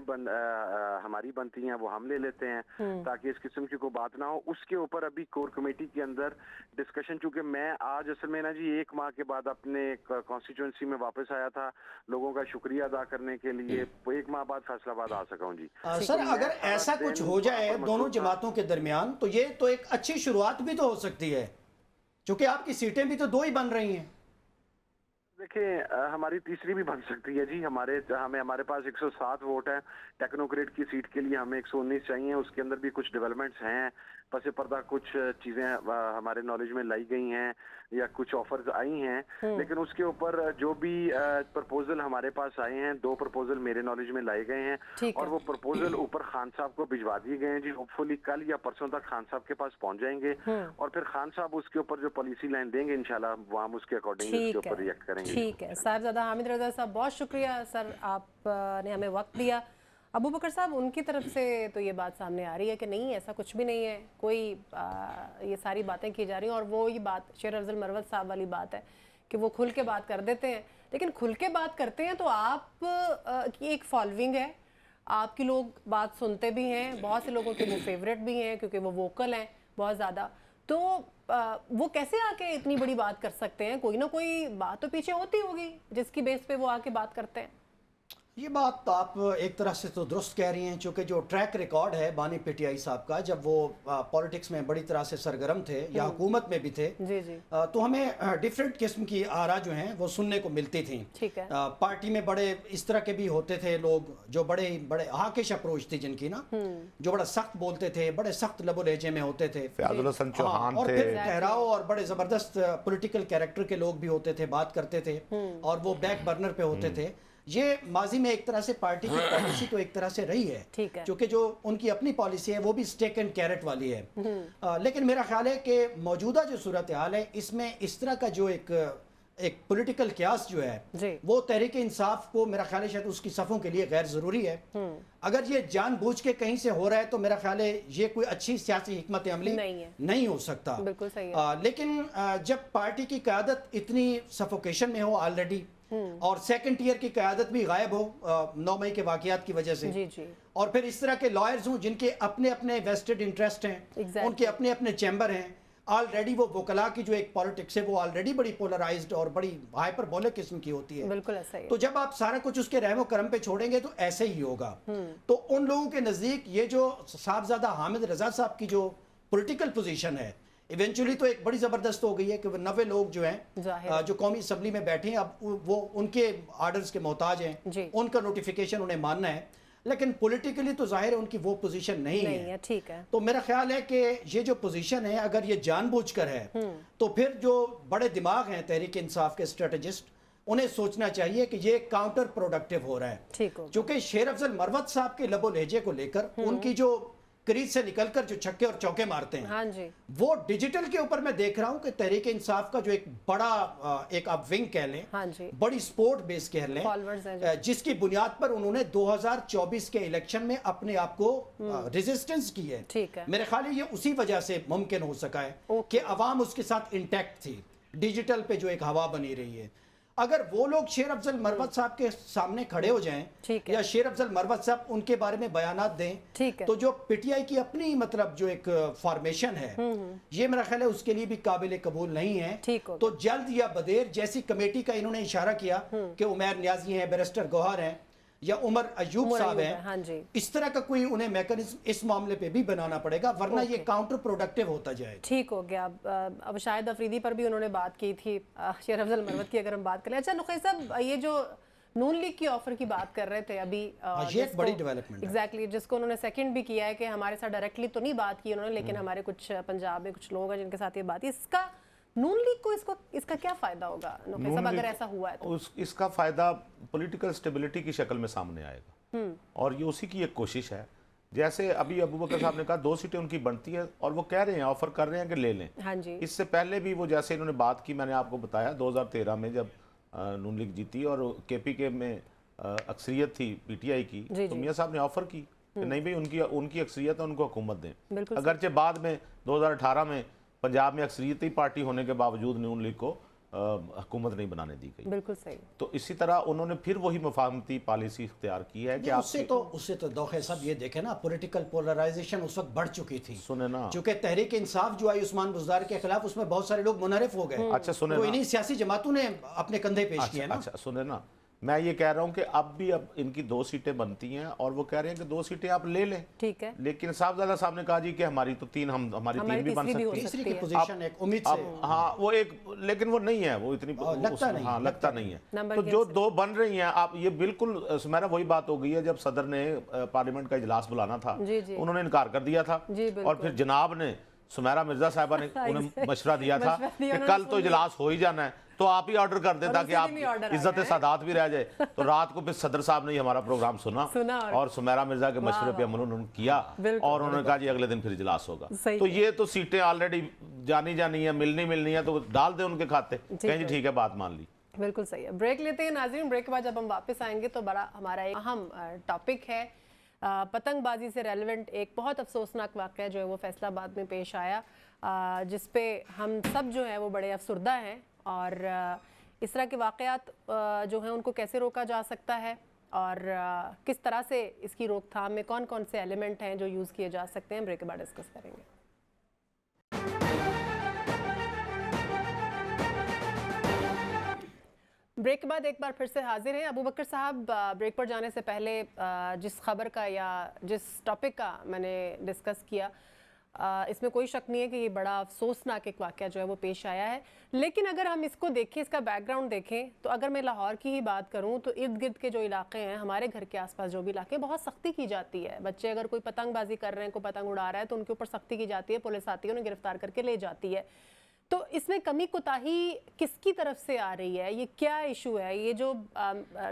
Speaker 4: हमारी बनती हैं वो हम ले लेते हैं, ताकि इस किस्म की कोई बात ना हो। उसके ऊपर अभी कोर कमेटी के अंदर डिस्कशन, चूंकि मैं आज असल में ना जी 1 माह के बाद अपने कॉन्स्टिट्यूंसी में वापस आया था लोगों का शुक्रिया अदा करने के लिए, 1 माह बाद फैसलाबाद आ सका हूं जी।
Speaker 2: सर, अगर ऐसा कुछ हो जाए दोनों जमातों के दरमियान, तो ये तो एक अच्छी शुरुआत भी तो हो सकती है, क्योंकि आपकी सीटें भी तो 2 ही बन रही हैं।
Speaker 4: देखिए, हमारी तीसरी भी बन सकती है जी। हमारे पास 107 वोट है, टेक्नोक्रेट की सीट के लिए हमें 119 चाहिए। उसके अंदर भी कुछ डेवलपमेंट्स हैं, पसे पर्दा कुछ चीज़ें हमारे नॉलेज में लाई गई हैं या कुछ ऑफर्स आई हैं, लेकिन उसके ऊपर जो भी प्रपोजल हमारे पास आए हैं, 2 प्रपोजल मेरे नॉलेज में लाए गए हैं, और वो प्रपोजल ऊपर खान साहब को भिजवा दिए गए हैं जी। होपफुली कल या परसों तक खान साहब के पास पहुंच जाएंगे, और फिर खान साहब उसके ऊपर जो पॉलिसी लाइन देंगे इंशाल्लाह वो हम उसके अकॉर्डिंग उसके ऊपर रिएक्ट करेंगे।
Speaker 1: ठीक है साहबजादा हामिद रजा साहब, बहुत शुक्रिया सर, आपने हमें वक्त दिया ابو بکر صاحب उनकी तरफ से तो ये बात सामने आ रही है कि नहीं ऐसा कुछ भी नहीं है, कोई ये सारी बातें की जा रही हैं, और वो ये बात शेर अफजल मरवत साहब वाली बात है कि वो खुल के बात कर देते हैं, लेकिन खुल के बात करते हैं तो आप की एक फॉलोइंग है, आपकी लोग बात सुनते भी हैं, बहुत से लोगों के वो फेवरेट भी हैं क्योंकि वो वोकल हैं बहुत ज़्यादा, तो वो कैसे आके इतनी बड़ी बात कर सकते हैं? कोई ना कोई बात तो पीछे होती होगी जिसकी बेस पे वो आके बात करते हैं।
Speaker 2: ये बात आप एक तरह से तो दुरुस्त कह रही हैं, चूँकि जो ट्रैक रिकॉर्ड है बानी पीटीआई साहब का, जब वो पॉलिटिक्स में बड़ी तरह से सरगर्म थे या हुकूमत में भी थे,
Speaker 1: जी जी,
Speaker 2: तो हमें डिफरेंट किस्म की आरा जो हैं वो सुनने को मिलती थी।
Speaker 1: ठीक है।
Speaker 2: पार्टी में बड़े इस तरह के भी होते थे लोग जो बड़े बड़े हाकिश अप्रोच थी जिनकी ना, जो बड़ा सख्त बोलते थे, बड़े सख्त लबो लहजे में होते थे,
Speaker 3: फयाजुल हसन चौहान
Speaker 2: और
Speaker 3: थे,
Speaker 2: फिर ठहराव और बड़े जबरदस्त पॉलिटिकल कैरेक्टर के लोग भी होते थे, बात करते थे और वो बैक बर्नर पे होते थे। ये माजी में एक तरह से पार्टी की पॉलिसी तो एक तरह से रही है,
Speaker 1: ठीक है,
Speaker 2: क्योंकि जो उनकी अपनी पॉलिसी है वो भी स्टेक एंड कैरेट वाली है। लेकिन मेरा ख्याल है कि मौजूदा जो सूरत हाल है इसमें इस तरह का जो एक पॉलिटिकल क्यास जो है वो तहरीक इंसाफ को मेरा ख्याल है शायद उसकी सफ़ों के लिए गैर ज़रूरी है। अगर ये जानबूझ के कहीं से हो रहा है तो मेरा ख्याल है ये कोई अच्छी सियासी हिकमत अमली नहीं हो सकता।
Speaker 1: बिल्कुल सही है।
Speaker 2: लेकिन जब पार्टी की क़यादत इतनी सफोकेशन में हो ऑलरेडी और सेकंड ईयर की क़यादत भी गायब हो 9 मई के वाक़यात की वजह से,
Speaker 1: जी जी, और
Speaker 2: फिर इस तरह के लॉयर्स हों जिनके अपने अपने वेस्टेड इंटरेस्ट हैं, उनके अपने अपने चैम्बर हैं, ऑलरेडी वो वकला की जो एक पॉलिटिक्स है वो ऑलरेडी बड़ी पोलराइज्ड और बड़ी हाइपरबोलिक किस्म की होती है।
Speaker 1: बिल्कुल ऐसा ही है।
Speaker 2: तो जब आप सारा कुछ उसके रहमो करम पे छोड़ेंगे तो ऐसे ही होगा। तो उन लोगों के नज़दीक ये जो साहबजादा हामिद रजा साहब की जो पॉलिटिकल पोजीशन है इवेंचुअली तो एक बड़ी ज़बरदस्त हो गई है कि 90 लोग जो हैं जो कौमी असम्बली में बैठे हैं अब वो उनके आर्डर्स के मोहताज हैं, उनका नोटिफिकेशन उन्हें मानना है, लेकिन पॉलिटिकली तो जाहिर है उनकी वो पोजीशन नहीं है।
Speaker 1: ठीक है।
Speaker 2: तो मेरा ख्याल है कि ये जो पोजीशन है अगर ये जानबूझकर है तो फिर जो बड़े दिमाग हैं तहरीक इंसाफ के स्ट्रेटेजिस्ट उन्हें सोचना चाहिए कि ये काउंटर प्रोडक्टिव हो रहा है। क्योंकि शेर अफजल मरवत साहब के लबो लहजे को लेकर उनकी जो क्रीज से निकलकर जो छक्के और चौके मारते हैं,
Speaker 1: हाँ जी, वो
Speaker 2: डिजिटल के ऊपर मैं देख रहा हूं कि तहरीक इंसाफ का जो एक बड़ा एक आप विंग कह लें,
Speaker 1: हाँ जी,
Speaker 2: बड़ी स्पोर्ट बेस कह लें, जिसकी बुनियाद पर उन्होंने 2024 के इलेक्शन में अपने आप को रेजिस्टेंस की है।
Speaker 1: ठीक है।
Speaker 2: मेरे ख्याल है ये उसी वजह से मुमकिन हो सका है कि अवाम उसके साथ इंटैक्ट थी, डिजिटल पे जो एक हवा बनी रही है। अगर वो लोग शेर अफजल मरवत साहब के सामने खड़े हो जाएं या शेर अफजल मरवत साहब उनके बारे में बयानात दें, तो जो पीटीआई की अपनी मतलब जो एक फॉर्मेशन है ये मेरा ख्याल है उसके लिए भी काबिल कबूल नहीं है। तो जल्द या बदेर जैसी कमेटी का इन्होंने इशारा किया कि उमैर न्याजी हैं, बैरिस्टर गौहर हैं या उमर अयूब साहब हैं, हाँ जी, इस तरह का कोई उन्हें मैकेनिज्म इस मामले पे भी बनाना पड़ेगा, वरना ये काउंटर प्रोडक्टिव होता जाए।
Speaker 1: ठीक हो गया। अब शाहिद अफरीदी पर भी उन्होंने बात की थी, शेर अफजल मरवत की अगर हम बात करें। अच्छा नुखै साहब, ये जो नून लीग की ऑफर की बात कर रहे थे अभी,
Speaker 2: ये एक बड़ी डेवलपमेंट
Speaker 1: एग्जैक्टली, जिसको उन्होंने सेकंड भी किया है कि हमारे साथ डायरेक्टली तो नहीं बात की उन्होंने, लेकिन हमारे कुछ पंजाब में कुछ लोग हैं जिनके साथ ये बात, इसका नून लीग को इसका क्या फायदा होगा साहब अगर ऐसा हुआ है तो?
Speaker 3: इसका फायदा पॉलिटिकल स्टेबिलिटी की शक्ल में सामने आएगा और ये उसी की एक कोशिश है। जैसे अभी अबू बकर साहब ने कहा 2 सीटें उनकी बनती है और वो कह रहे हैं, ऑफर कर रहे हैं कि ले लें।
Speaker 1: हाँ जी।
Speaker 3: इससे पहले भी वो जैसे इन्होंने बात की, मैंने आपको बताया 2013 में जब नून लीग जीती और केपीके में अक्सरियत थी पीटीआई की, तो मियां साहब ने ऑफर की कि नहीं भाई उनकी अक्सरियत है, उनको हुकूमत दें। अगरचे बाद में 2018 में पंजाब में अक्सरियती पार्टी होने के बावजूद नून लीग को हुकूमत नहीं बनाने दी गई।
Speaker 1: बिल्कुल सही।
Speaker 3: तो इसी तरह उन्होंने फिर वही मुफाहमती पॉलिसी इख्तियार की है कि
Speaker 2: उससे तो दौखे साहब ये देखें ना, पॉलिटिकल पोलराइजेशन उस वक्त बढ़ चुकी थी।
Speaker 3: सुने ना,
Speaker 2: क्योंकि तहरीक इंसाफ जो आई उस्मान बुज़दार के खिलाफ, उसमें बहुत सारे लोग मुनहरिफ हो गए।
Speaker 3: अच्छा सुने
Speaker 2: तो इन्हीं सियासी जमातों ने अपने कंधे पेश किए ना।
Speaker 3: अच्छा सुने ना, मैं ये कह रहा हूँ कि अब इनकी 2 सीटें बनती हैं और वो कह रहे हैं कि 2 सीटें आप ले लें।
Speaker 1: ठीक है।
Speaker 3: लेकिन साहबजादा साहब ने कहा जी कि हमारी तो 3 हमारी 3 भी बन सकती है।
Speaker 2: तीसरी की पोजीशन एक उम्मीद से,
Speaker 3: हाँ वो एक, लेकिन वो नहीं है, वो इतनी लगता नहीं है। तो जो 2 बन रही हैं आप, ये बिल्कुल सुमेरा वही बात हो गई है जब सदर ने पार्लियामेंट का इजलास बुलाना था, उन्होंने इनकार कर दिया था और फिर जनाब ने सुमेरा मिर्जा साहिबा ने उन्हें मशवरा दिया था कि कल तो इजलास हो ही जाना है, तो आप ही ऑर्डर कर दें ताकि आप इज्जत सादात भी रह जाए। तो रात को फिर सदर साहब ने हमारा प्रोग्राम सुना और सुमेरा मिर्जा के मशवरे पे अमल उन्होंने किया और उन्होंने कहा जी अगले दिन फिर इजलास होगा। तो ये तो सीटें ऑलरेडी जानी है, मिलनी है, तो डाल दे उनके खाते, कहें जी ठीक है बात मान ली।
Speaker 1: बिल्कुल सही है। ब्रेक लेते हैं नाज़रीन, ब्रेक के बाद जब हम वापस आएंगे तो बड़ा हमारा एक अहम टॉपिक है पतंगबाजी से रेलेवेंट एक बहुत अफसोसनाक वाक़या जो है वो फैसलाबाद में पेश आया, जिस पे हम सब जो है वो बड़े अफसरदा हैं, और इस तरह के वाक़यात जो हैं उनको कैसे रोका जा सकता है और किस तरह से इसकी रोकथाम में कौन कौन से एलिमेंट हैं जो यूज़ किए जा सकते हैं, ब्रेक के बाद डिस्कस करेंगे। ब्रेक के बाद एक बार फिर से हाजिर हैं अबू बकर साहब। ब्रेक पर जाने से पहले जिस खबर का या जिस टॉपिक का मैंने डिस्कस किया, इसमें कोई शक नहीं है कि ये बड़ा अफसोसनाक एक वाक़या जो है वो पेश आया है। लेकिन अगर हम इसको देखें, इसका बैकग्राउंड देखें, तो अगर मैं लाहौर की ही बात करूं तो इर्द गिर्द के जो इलाके हैं, हमारे घर के आसपास जो भी इलाके, बहुत सख्ती की जाती है। बच्चे अगर कोई पतंगबाजी कर रहे हैं, कोई पतंग उड़ा रहा है, तो उनके ऊपर सख्ती की जाती है, पुलिस आती है, उन्हें गिरफ्तार करके ले जाती है। तो इसमें कमी कोताही किसकी तरफ से आ रही है? ये क्या इशू है? ये जो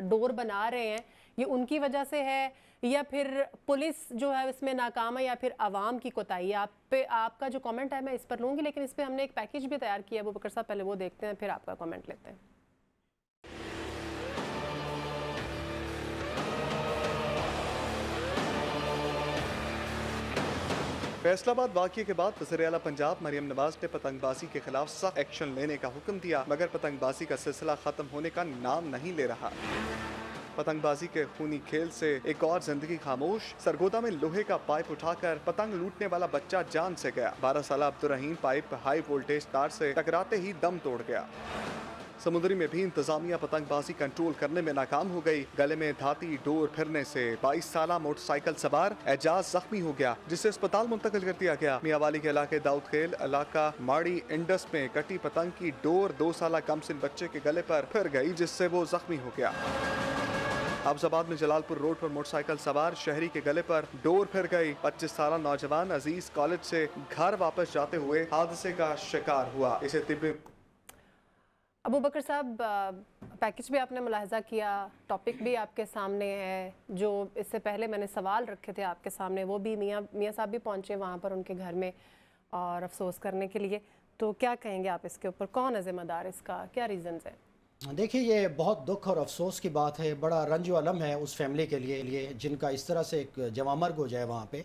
Speaker 1: डोर बना रहे हैं ये उनकी वजह से है, या फिर पुलिस जो है इसमें नाकाम है, या फिर आवाम की कोताही? आप पे आपका जो कमेंट है मैं इस पर लूँगी, लेकिन इस पर हमने एक पैकेज भी तैयार किया है अबू बकर साहब, पहले वो देखते हैं फिर आपका कमेंट लेते हैं।
Speaker 5: फैसलाबाद वाक़ये के बाद वज़ीर आला पंजाब मरियम नवाज ने पतंगबाजी के खिलाफ सख्त एक्शन लेने का हुक्म दिया, मगर पतंगबाजी का सिलसिला खत्म होने का नाम नहीं ले रहा। पतंगबाजी के खूनी खेल से एक और जिंदगी खामोश। सरगोदा में लोहे का पाइप उठाकर पतंग लूटने वाला बच्चा जान से गया। 12 साल अब्दुर्रहीम पाइप हाई वोल्टेज तार से टकराते ही दम तोड़ गया। समुद्री में भी इंतजामिया पतंगबाजी कंट्रोल करने में नाकाम हो गई। गले में धाती डोर फिरने से 22 साला मोटरसाइकिल सवार एजाज जख्मी हो गया, जिसे अस्पताल मुंतकिल कर दिया गया। मियावाली के इलाके दाऊदखेल इलाका माड़ी इंडस में कटी पतंग की डोर 2 साला कमसिन बच्चे के गले पर फिर गई, जिससे वो जख्मी हो गया। अब्जाबाद में जलालपुर रोड पर मोटरसाइकिल सवार शहरी के गले पर डोर फिर गई। 25 साला नौजवान अजीज कॉलेज से घर वापस जाते हुए हादसे का शिकार हुआ। इसे तिब्बी
Speaker 1: अबू बकर साहब, पैकेज भी आपने मुलाहजा किया, टॉपिक भी आपके सामने है। जो इससे पहले मैंने सवाल रखे थे आपके सामने, वो भी मियाँ साहब भी पहुँचे वहाँ पर उनके घर में और अफसोस करने के लिए। तो क्या कहेंगे आप इसके ऊपर? कौन है ज़िम्मेदार इसका? क्या रीज़न्स है?
Speaker 2: देखिए, ये बहुत दुख और अफसोस की बात है। बड़ा रंज अलम है उस फैमिली के लिए जिनका इस तरह से एक जवामर्ग हो जाए वहाँ पे।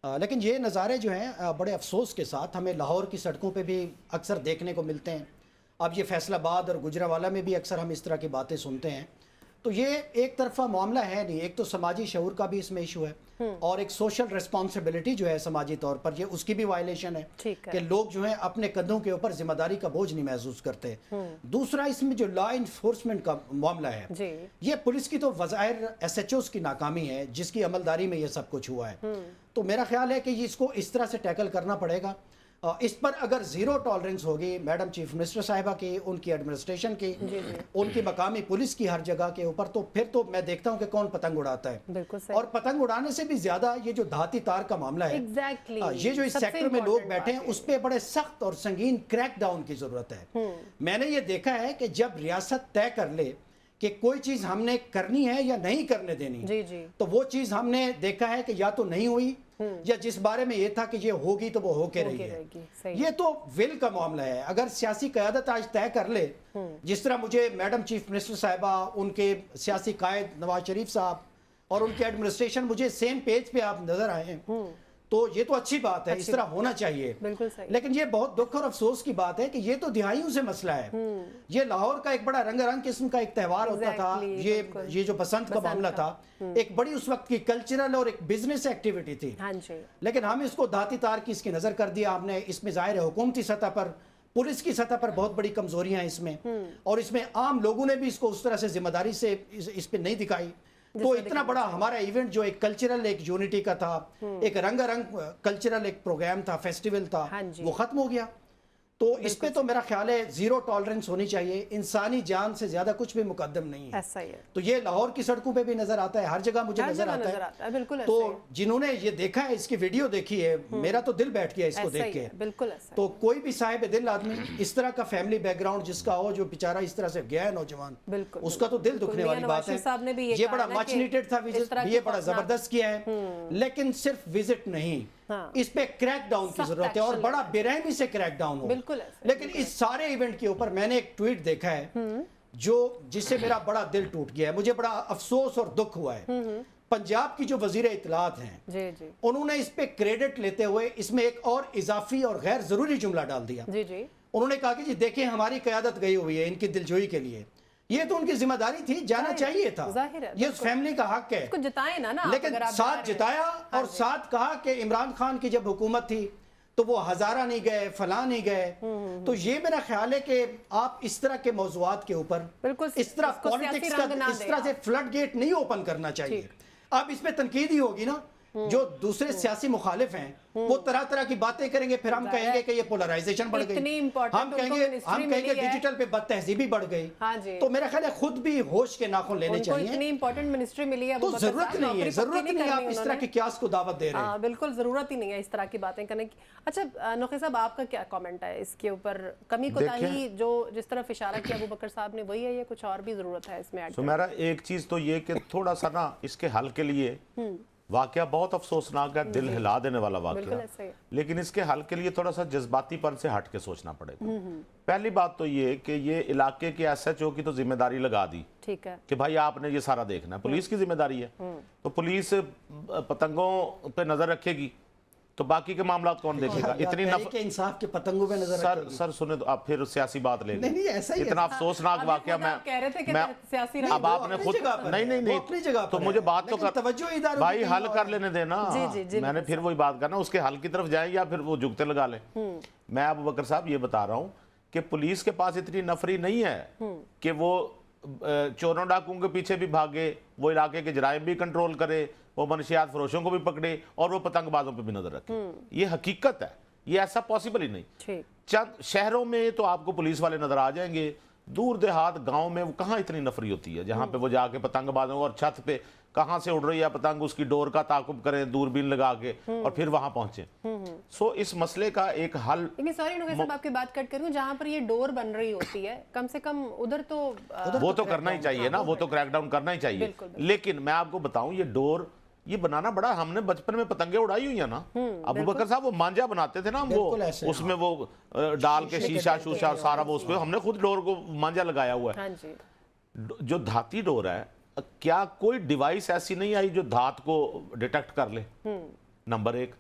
Speaker 2: लेकिन ये नज़ारे जो हैं बड़े अफसोस के साथ हमें लाहौर की सड़कों पे भी अक्सर देखने को मिलते हैं। अब ये फैसलाबाद और गुजरावाला में भी अक्सर हम इस तरह की बातें सुनते हैं। तो ये एक तरफा मामला है नहीं, एक तो समाजी शऊर का भी इसमें इशू है और एक सोशल रिस्पॉन्सिबिलिटी जो है समाजी तौर पर, ये उसकी भी वायलेशन है कि लोग जो है अपने कंधों के ऊपर जिम्मेदारी का बोझ नहीं महसूस करते। दूसरा, इसमें जो लॉ इन्फोर्समेंट का मामला है, ये पुलिस की तो वज़ाहिर SHOs की नाकामी है जिसकी अमलदारी में ये सब कुछ हुआ है। तो मेरा ख्याल है कि इसको इस तरह से टैकल करना पड़ेगा। इस पर अगर ज़ीरो टॉलरेंस होगी मैडम चीफ मिनिस्टर साहिबा की, उनकी एडमिनिस्ट्रेशन की, उनकी मकामी पुलिस की हर जगह के ऊपर, तो फिर तो मैं देखता हूँ कि कौन पतंग उड़ाता है। और पतंग उड़ाने से भी ज्यादा ये जो धाती तार का मामला है, ये जो इस सेक्टर में लोग बैठे हैं उस पर बड़े सख्त और संगीन क्रैक डाउन की जरूरत है। मैंने ये देखा है कि जब रियासत तय कर ले कि कोई चीज हमने करनी है या नहीं करने देनी, तो वो चीज हमने देखा है कि या तो नहीं हुई, या जिस बारे में ये था कि ये होगी तो वो होके रही है। ये तो विल का मामला है। अगर सियासी क़यादत आज तय कर ले, जिस तरह मुझे मैडम चीफ मिनिस्टर साहिबा, उनके सियासी कायद नवाज शरीफ साहब और उनके एडमिनिस्ट्रेशन मुझे सेम पेज पे आप नजर आए हैं, तो ये तो अच्छी बात है, इस तरह होना चाहिए।
Speaker 1: बिल्कुल सही।
Speaker 2: लेकिन ये बहुत दुख और अफसोस की बात है कि ये तो दिहाइयों से मसला है। ये लाहौर का एक बड़ा रंगारंग किस्म का एक त्योहार होता था, ये जो बसंत का मामला था, एक बड़ी उस वक्त की कल्चरल और एक बिजनेस एक्टिविटी थी। लेकिन हम इसको धाती तार की इसकी नजर कर दिया हमने। इसमें जाहिर है हुकूमती सतह पर, पुलिस की सतह पर बहुत बड़ी कमजोरियां हैं इसमें, और इसमें आम लोगों ने भी इसको उस तरह से जिम्मेदारी से इस पे नहीं दिखाई। तो इतना बड़ा हमारा इवेंट जो एक कल्चरल एक यूनिटी का था, एक रंगारंग कल्चरल एक प्रोग्राम था, फेस्टिवल था, वो खत्म हो गया। तो इस पे तो मेरा ख्याल है जीरो टॉलरेंस होनी चाहिए। इंसानी जान से ज्यादा कुछ भी मुकद्दम नहीं है।
Speaker 1: ऐसा ही है। तो
Speaker 2: ये लाहौर की सड़कों पे भी नजर आता है, हर जगह मुझे नजर आता है।
Speaker 1: बिल्कुल।
Speaker 2: तो जिन्होंने ये देखा है, इसकी वीडियो देखी है, मेरा तो दिल बैठ गया इसको देख के।
Speaker 1: बिल्कुल।
Speaker 2: तो कोई भी साहिब दिल आदमी, इस तरह का फैमिली बैकग्राउंड जिसका हो, जो बेचारा इस तरह से गया है नौजवान, उसका तो दिल दुखने वाली बात है। ये बड़ा मच नीडेड था विजिट, ये बड़ा जबरदस्त किया है, लेकिन सिर्फ विजिट नहीं, इस पे क्रैक डाउन की जरूरत है और बड़ा बेरहमी से क्रैक डाउन हो।
Speaker 1: बिल्कुल।
Speaker 2: लेकिन इस सारे इवेंट के ऊपर मैंने एक ट्वीट देखा है जो जिससे मेरा बड़ा दिल टूट गया है, मुझे बड़ा अफसोस और दुख हुआ है। पंजाब की जो वजीर इतलात हैं
Speaker 1: जी जी
Speaker 2: उन्होंने इस पे क्रेडिट लेते हुए इसमें एक और इजाफी और गैर जरूरी जुमला डाल दिया।
Speaker 1: जी जी
Speaker 2: उन्होंने कहा कि जी देखें हमारी क़यादत गई हुई है इनकी दिलजोई के लिए, ये तो उनकी जिम्मेदारी थी, जाना चाहिए था,
Speaker 1: जाहिर है,
Speaker 2: ये उस फैमिली का हक है,
Speaker 1: उसको जिताए ना आप,
Speaker 2: लेकिन
Speaker 1: अगर आप
Speaker 2: साथ
Speaker 1: जा रहे हैं।
Speaker 2: जिताया और साथ कहा कि इमरान खान की जब हुकूमत थी तो वो हजारा नहीं गए, फलां नहीं गए। तो ये मेरा ख्याल है कि आप इस तरह के मौजुआत के ऊपर
Speaker 1: बिल्कुल
Speaker 2: इस तरह
Speaker 1: इसको
Speaker 2: पॉलिटिक्स
Speaker 1: सियासी
Speaker 2: का
Speaker 1: रंग ना
Speaker 2: इस
Speaker 1: दें
Speaker 2: तरह से
Speaker 1: आप।
Speaker 2: फ्लड गेट नहीं ओपन करना चाहिए। अब इस पे तनकीद ही होगी ना, जो दूसरे सियासी मुखालिफ हैं वो तरह तरह की बातें करेंगे, फिर हम कहेंगे कि ये पोलराइजेशन बढ़
Speaker 1: इतनी
Speaker 2: गई,
Speaker 1: important
Speaker 2: हम
Speaker 1: उनको
Speaker 2: कहेंगे
Speaker 1: मिनिस्ट्री मिली है।
Speaker 2: डिजिटल पे बदतहजीबी बढ़ गई।
Speaker 1: हाँ जी।
Speaker 2: तो मेरा ख्याल है खुद भी होश के नाखून लेने
Speaker 1: उनको
Speaker 2: चाहिए।
Speaker 1: इतनी इंपॉर्टेंट मिनिस्ट्री मिली है,
Speaker 2: तो जरूरत नहीं है, जरूरत नहीं है आप इस तरह की क्यास को दावत दे रहे हैं।
Speaker 1: हाँ बिल्कुल ज़रूरत ही नहीं है इस तरह की बातें करने की। अच्छा नोखे साहब, आपका क्या कमेंट है इसके ऊपर? कमी कोताही जो जिस तरफ इशारा किया अबू बकर साहब ने वही है, ये कुछ और भी ज़रूरत है इसमें ऐड?
Speaker 3: मेरा एक चीज़ तो ये कि थोड़ा सा ना इसके हल के लिए वाकया बहुत अफसोसनाक है, दिल हिला देने वाला
Speaker 1: बिल्कुल
Speaker 3: वाकया,
Speaker 1: ऐसे ही।
Speaker 3: लेकिन इसके हल के लिए थोड़ा सा जज्बातीपन से हट के सोचना पड़ेगा। पहली बात तो ये कि ये इलाके के SHO की तो जिम्मेदारी लगा दी
Speaker 1: ठीक है
Speaker 3: कि भाई आपने ये सारा देखना है, पुलिस की जिम्मेदारी है। तो पुलिस पतंगों पे नजर रखेगी तो बाकी के मामला कौन देखेगा? इतनी
Speaker 2: के इंसाफ के पतंगों पे नजर
Speaker 3: सर सुने तो आप फिर सियासी बात ले
Speaker 2: नहीं, नहीं, ऐसा ही है।
Speaker 3: इतना अफसोसनाक वाकया मैं
Speaker 1: कह रहे थे कि सियासी
Speaker 3: अब
Speaker 1: रंग
Speaker 3: आपने
Speaker 2: अपनी
Speaker 3: खुद
Speaker 2: जगह पर
Speaker 3: नहीं
Speaker 2: है,
Speaker 3: नहीं
Speaker 2: वो
Speaker 3: नहीं
Speaker 2: अपनी जगह
Speaker 3: तो
Speaker 2: पर
Speaker 3: मुझे
Speaker 2: है,
Speaker 3: बात तो
Speaker 2: लेकिन
Speaker 3: कर
Speaker 2: तवज्जो इधर
Speaker 3: भाई
Speaker 2: उधर
Speaker 3: हल
Speaker 2: कहीं
Speaker 3: कर
Speaker 2: और
Speaker 3: लेने देना।
Speaker 1: जी, जी, जी,
Speaker 3: मैंने फिर वही बात करना, उसके हल की तरफ जाए या फिर वो जुगते लगा ले। मैं अबू बकर साहब ये बता रहा हूँ कि पुलिस के पास इतनी नफरी नहीं है कि वो चोरों डाकुओं के पीछे भी भागे, वो इलाके के जराइम भी कंट्रोल करे, वो मनशियात फरोशों को भी पकड़े और वो पतंगबाजों पे भी नजर रखे। ये हकीकत है, ये ऐसा पॉसिबल ही नहीं।
Speaker 1: ठीक
Speaker 3: चंद शहरों में तो आपको पुलिस वाले नजर आ जाएंगे, दूर देहात गांव में वो कहाँ इतनी नफरी होती है जहां पे वो जाके पतंगबाजों और छत पे कहां से उड़ रही है पतंग उसकी डोर का ताकुब करें दूरबीन लगा के और फिर वहां पहुंचे। सो इस मसले का एक हल,
Speaker 1: लेकिन सॉरी नोखे साहब आपकी बात कट करूं, जहां पर ये डोर बन रही होती है कम से कम उधर तो
Speaker 3: वो तो करना ही चाहिए ना, वो तो क्रैकडाउन करना ही चाहिए।
Speaker 1: बिल्कुल, बिल्कुल।
Speaker 3: लेकिन मैं आपको बताऊं ये डोर ये बनाना बड़ा, हमने बचपन में पतंगे उड़ाई हुई है ना। अबू बकर साहब वो मांझा बनाते थे ना, वो
Speaker 2: बिल्कुल ऐसे,
Speaker 3: उसमें वो डाल के शीशा शूशा सारा वो उसमें हमने खुद डोर को मांझा लगाया हुआ है।
Speaker 1: हाँ जी
Speaker 3: जो धाती डोर है, क्या कोई डिवाइस ऐसी नहीं आई जो धात को डिटेक्ट कर ले? नंबर 1।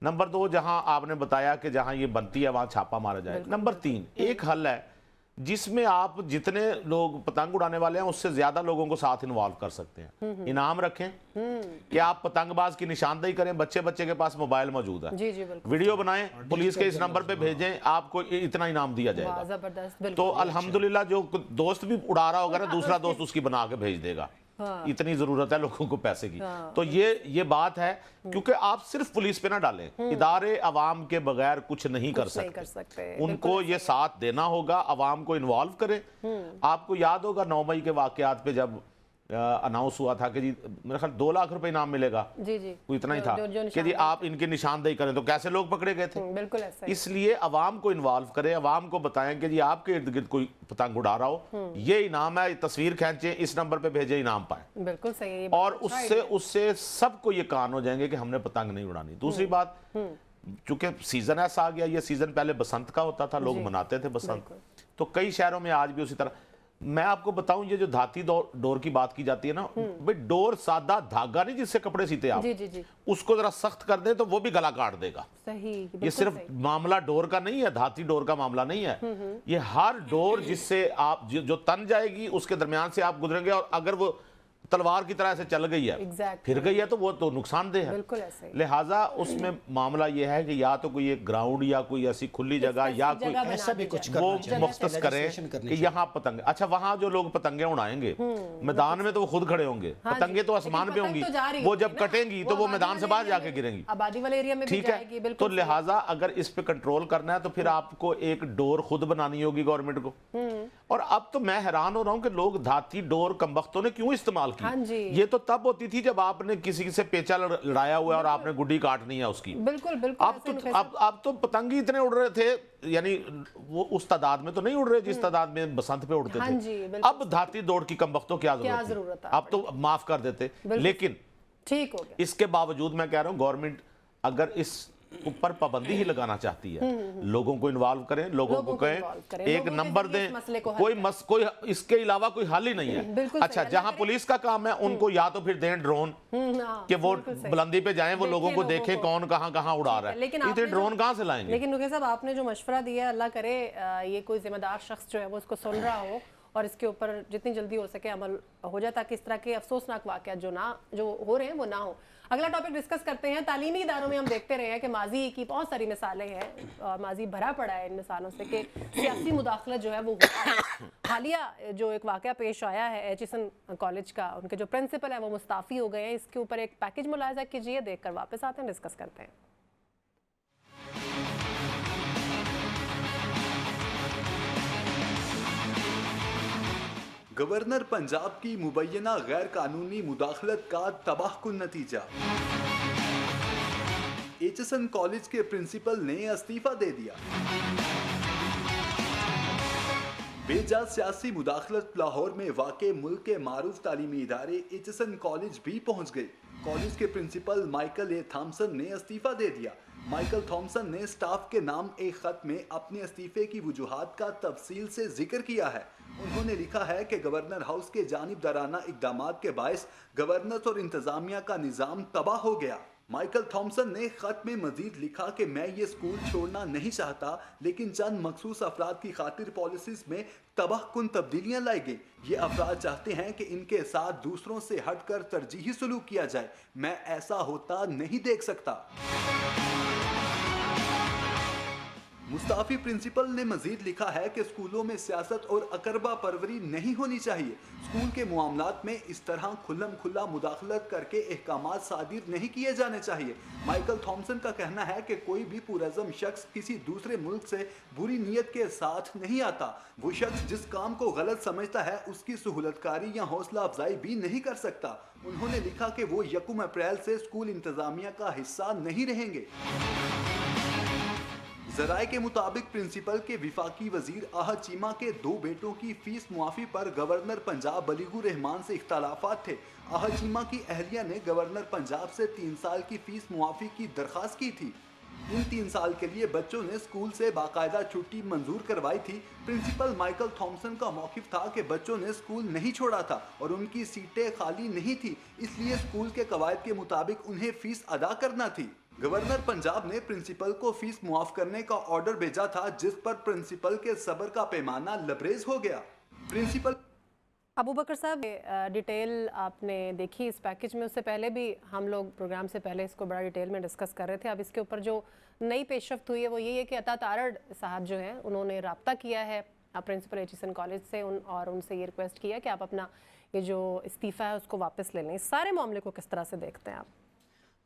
Speaker 3: नंबर 2, जहां आपने बताया कि जहां ये बनती है वहां छापा मारा जाए। नंबर 3, एक हल है जिसमें आप जितने लोग पतंग उड़ाने वाले हैं उससे ज्यादा लोगों को साथ इन्वॉल्व कर सकते हैं। इनाम रखें कि आप पतंगबाज की निशानदेही करें, बच्चे बच्चे के पास मोबाइल मौजूद है,
Speaker 1: जी जी बिल्कुल
Speaker 3: वीडियो बनाएं, पुलिस के इस नंबर पे भेजें, आपको इतना इनाम दिया
Speaker 1: वाह,
Speaker 3: जाएगा।
Speaker 1: जबरदस्त बिल्कुल।
Speaker 3: तो अल्हम्दुलिल्लाह जो दोस्त भी उड़ा रहा होगा ना, दूसरा दोस्त उसकी बना के भेज देगा। इतनी जरूरत है लोगों को पैसे की। तो ये बात है, क्योंकि आप सिर्फ पुलिस पे ना डालें, इदारे अवाम के बगैर कुछ नहीं कर सकते। उनको ये साथ देना होगा, अवाम को इन्वॉल्व करें। आपको याद होगा 9 मई के वाकयात पे जब अनाउंस हुआ था कि जी मेरे ख्याल 2 लाख रुपए इनाम मिलेगा,
Speaker 1: जी जी
Speaker 3: कोई इतना ही था
Speaker 1: जो
Speaker 3: कि जी आप इनकी निशानदेही करें, तो कैसे लोग पकड़े गए थे।
Speaker 1: बिल्कुल ऐसा ही।
Speaker 3: इसलिए अवाम को इन्वॉल्व करें, अवाम को बताएं कि जी आपके इर्द गिर्द कोई पतंग उड़ा रहा हो, ये इनाम है, तस्वीर खींचे, इस नंबर पे भेजे, इनाम पाए।
Speaker 1: बिल्कुल सही है, ये
Speaker 3: और
Speaker 1: बात अच्छा
Speaker 3: उससे सबको ये कान हो जाएंगे कि हमने पतंग नहीं उड़ानी। दूसरी बात, चूंकि सीजन ऐसा आ गया, ये सीजन पहले बसंत का होता था, लोग मनाते थे बसंत, तो कई शहरों में आज भी उसी तरह। मैं आपको बताऊं, ये जो धाती डोर की बात की जाती है ना, भाई डोर सादा धागा नहीं जिससे कपड़े सीते आप,
Speaker 1: जी जी जी
Speaker 3: उसको जरा सख्त कर दे तो वो भी गला काट देगा।
Speaker 1: सही,
Speaker 3: ये
Speaker 1: बिल्कुल
Speaker 3: सिर्फ
Speaker 1: सही।
Speaker 3: मामला डोर का नहीं है, धाती डोर का मामला नहीं है। ये हर डोर जिससे आप जो तन जाएगी उसके दरमियान से आप गुजरेंगे, और अगर वो तलवार की तरह से चल गई है,
Speaker 1: Exactly.
Speaker 3: फिर गई है, तो वो तो नुकसानदेह है।
Speaker 1: बिल्कुल ऐसे ही।
Speaker 3: लिहाजा उसमें मामला ये है कि या तो कोई एक ग्राउंड या कोई ऐसी खुली जगह या कोई
Speaker 1: जगह बना
Speaker 2: ऐसा भी
Speaker 1: दी
Speaker 2: कुछ
Speaker 1: जाए।
Speaker 3: वो
Speaker 2: करना चाहिए,
Speaker 3: मुख्तस करें
Speaker 2: legislation करनी
Speaker 3: कि यहाँ पतंग, अच्छा वहां जो लोग पतंगे उड़ाएंगे मैदान में तो वो खुद खड़े होंगे,
Speaker 1: हाँ जी।
Speaker 3: पतंगे तो
Speaker 1: लेकिन
Speaker 3: आसमान पे
Speaker 1: पतंग
Speaker 3: होंगी,
Speaker 1: तो जा रही
Speaker 3: वो
Speaker 1: होगी
Speaker 3: जब
Speaker 1: ना,
Speaker 3: कटेंगी तो वो
Speaker 1: आबादी
Speaker 3: मैदान से
Speaker 1: वाले
Speaker 3: बाहर
Speaker 1: एरिया
Speaker 3: जाके
Speaker 1: में-
Speaker 3: गिरेंगी।
Speaker 1: आबादी वाले एरिया में भी
Speaker 3: ठीक
Speaker 1: जाएगी,
Speaker 3: है,
Speaker 1: बिल्कुल
Speaker 3: तो
Speaker 1: सही।
Speaker 3: लिहाजा अगर इस पे कंट्रोल करना है तो फिर आपको एक डोर खुद बनानी होगी गवर्नमेंट को। और अब तो मैं हैरान हो रहा हूँ कि लोग धाती डोर कमबख्तों ने क्यों इस्तेमाल
Speaker 1: हाँ
Speaker 3: की।
Speaker 1: जी।
Speaker 3: ये तो तब होती थी जब आपने किसी से पेचा लड़ाया हुआ है और आपने गुड्डी काटनी है उसकी।
Speaker 1: बिल्कुल बिल्कुल
Speaker 3: अब तो अब तो पतंगी इतने उड़ रहे थे, यानी वो उस तादाद में तो नहीं उड़ रहे जिस तादाद में बसंत पे उड़ते
Speaker 1: हाँ
Speaker 3: थे।
Speaker 1: जी, बिल्कुल।
Speaker 3: अब धाती दौड़ की कमबख्तों क्या
Speaker 1: जरूरत
Speaker 3: थी?
Speaker 1: है
Speaker 3: अब तो माफ कर देते। लेकिन
Speaker 1: ठीक हो गया।
Speaker 3: इसके बावजूद मैं कह रहा हूं गवर्नमेंट अगर इस ऊपर पाबंदी ही लगाना चाहती है। लोगों को इन्वॉल्व करें, लोगों को कहें, एक नंबर दें, कोई इसके अलावा कोई हल ही नहीं है। अच्छा, जहां पुलिस का काम है उनको या तो फिर दें ड्रोन कि वो बुलंदी पे जाएं, वो लोगों को देखें कौन कहां कहां उड़ा रहा है।
Speaker 1: लेकिन
Speaker 3: इतने ड्रोन कहां से लाएंगे?
Speaker 1: लेकिन नुकैर साहब, आपने जो मशवरा दिया, अल्लाह करे ये कोई जिम्मेदार शख्स जो है वो इसको सुन रहा हो और इसके ऊपर जितनी जल्दी हो सके अमल हो जाए, ताकि इस तरह के अफसोसनाक वाक़यात जो हो रहे हैं वो ना हो। अगला टॉपिक डिस्कस करते हैं। तालीमी इदारों में हम देखते रहे हैं कि माजी की बहुत सारी मिसालें हैं और माजी भरा पड़ा है इन मिसालों से कि सियासी मुदाखलत जो है वो होती है। हालिया जो एक वाक़या पेश आया है एचिसन कॉलेज का, उनके जो प्रिंसिपल है वो मुस्ताफ़ी हो गए हैं। इसके ऊपर एक पैकेज मुलाहिज़ा कीजिए, देखकर वापस आते हैं, डिस्कस करते हैं।
Speaker 5: गवर्नर पंजाब की मुबैना गैर कानूनी मुदाखलत का तबाहकुन नतीजा। एचिसन कॉलेज के प्रिंसिपल ने इस्तीफा दे दिया। बेजा सियासी मुदाखलत लाहौर में वाक़े मुल्क के मारूफ तालीमी इदारे एचिसन कॉलेज भी पहुंच गए। कॉलेज के प्रिंसिपल माइकल ए थॉम्सन ने इस्तीफा दे दिया। माइकल थॉम्सन ने स्टाफ के नाम एक खत में अपने इस्तीफे की वजूहात का तफसील से जिक्र किया है। उन्होंने लिखा है कि गवर्नर हाउस के जानिबदाराना इक़दामात के बायस गवर्नर और इंतजामिया का निज़ाम तबाह हो गया। माइकल थॉम्सन ने खत में मजीद लिखा कि मैं ये स्कूल छोड़ना नहीं चाहता, लेकिन चंद मखसूस अफराद की खातिर पॉलिसीज में तबाहकुन तब्दीलियां लाई गई। ये अफराद चाहते हैं कि इनके साथ दूसरों से हटकर तरजीही सलूक किया जाए। मैं ऐसा होता नहीं देख सकता। मुस्ताफी प्रिंसिपल ने मजीद लिखा है कि स्कूलों में सियासत और अकरबा परवरी नहीं होनी चाहिए। स्कूल के मामलात में इस तरह खुल्लम खुल्ला मुदाखलत करके अहकामात सादिर नहीं किए जाने चाहिए। माइकल थॉम्सन का कहना है कि कोई भी पुरज़म शख्स किसी दूसरे मुल्क से बुरी नीयत के साथ नहीं आता। वो शख्स जिस काम को गलत समझता है उसकी सहूलतकारी या हौसला अफजाई भी नहीं कर सकता। उन्होंने लिखा कि वो 1 अप्रैल से स्कूल इंतजामिया का हिस्सा नहीं रहेंगे। ज़राए के मुताबिक प्रिंसिपल के विफाकी वजीर आहद चीमा के 2 बेटों की फीस मुआफ़ी पर गवर्नर पंजाब बलीगुर रहमान से इख्तलाफात थे। आहद चीमा की अहलिया ने गवर्नर पंजाब से 3 साल की फीस मुआफ़ी की दरख्वास्त की थी। इन 3 साल के लिए बच्चों ने स्कूल से बाकायदा छुट्टी मंजूर करवाई थी। प्रिंसिपल माइकल थॉम्सन का मौक़िफ़ था कि बच्चों ने स्कूल नहीं छोड़ा था और उनकी सीटें खाली नहीं थी, इसलिए स्कूल के कवायद के मुताबिक उन्हें फ़ीस अदा करना थी। गवर्नर पंजाब ने प्रिंसिपल को फीस मुआफ करने का ऑर्डर भेजा था, जिस पर प्रिंसिपल के सब्र का पैमाना लबरेज हो गया। प्रिंसिपल
Speaker 1: अबू बकर साहब, डिटेल आपने देखी इस पैकेज में, उससे पहले भी हम लोग प्रोग्राम से पहले इसको बड़ा डिटेल में डिस्कस कर रहे थे। अब इसके ऊपर जो नई पेशरफ्त हुई है वो ये है कि अता तारड़ साहब जो हैं उन्होंने रब्ता किया है प्रिंसिपल एचिसन कॉलेज से और उनसे ये रिक्वेस्ट किया कि आप अपना ये जो इस्तीफ़ा है उसको वापस ले लें। इस सारे मामले को किस तरह से देखते हैं आप?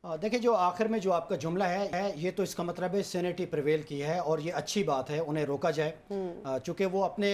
Speaker 2: देखिए, जो आखिर में जो आपका जुमला है ये तो इसका मतलब है सेनेट ही प्रिवेल की है और ये अच्छी बात है, उन्हें रोका जाए। चूँकि वो अपने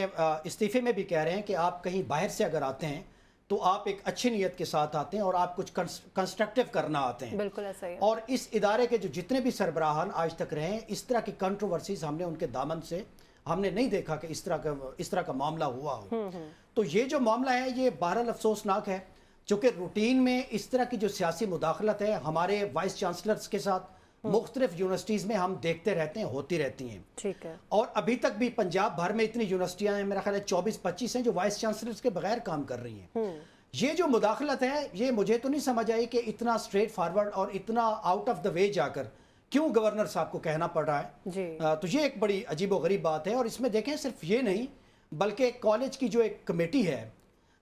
Speaker 2: इस्तीफे में भी कह रहे हैं कि आप कहीं बाहर से अगर आते हैं तो आप एक अच्छी नीयत के साथ आते हैं और आप कुछ कंस्ट्रक्टिव करना आते हैं।
Speaker 1: बिल्कुल ऐसा ही है।
Speaker 2: और इस इदारे के जो जितने भी सरबराहान आज तक रहे हैं, इस तरह की कंट्रोवर्सीज हमने उनके दामन से हमने नहीं देखा कि इस तरह का मामला हुआ हो। तो ये जो मामला है ये बहरहाल अफसोसनाक है, चूँकि रूटीन में इस तरह की जो सियासी मुदाखलत है हमारे वाइस चांसलर्स के साथ मुख्तलिफ यूनिवर्सिटीज़ में हम देखते रहते हैं, होती रहती हैं।
Speaker 1: ठीक है।
Speaker 2: और अभी तक भी पंजाब भर में इतनी यूनिवर्सिटियां हैं, मेरा ख्याल है 24-25 हैं जो वाइस चांसलर्स के बगैर काम कर रही हैं। ये जो मुदाखलत है ये मुझे तो नहीं समझ आई कि इतना स्ट्रेट फॉरवर्ड और इतना आउट ऑफ द वे जाकर क्यों गवर्नर साहब को कहना पड़ रहा है
Speaker 1: जी।
Speaker 2: तो ये एक बड़ी अजीब व गरीब बात है। और इसमें देखें सिर्फ ये नहीं बल्कि कॉलेज की जो एक कमेटी है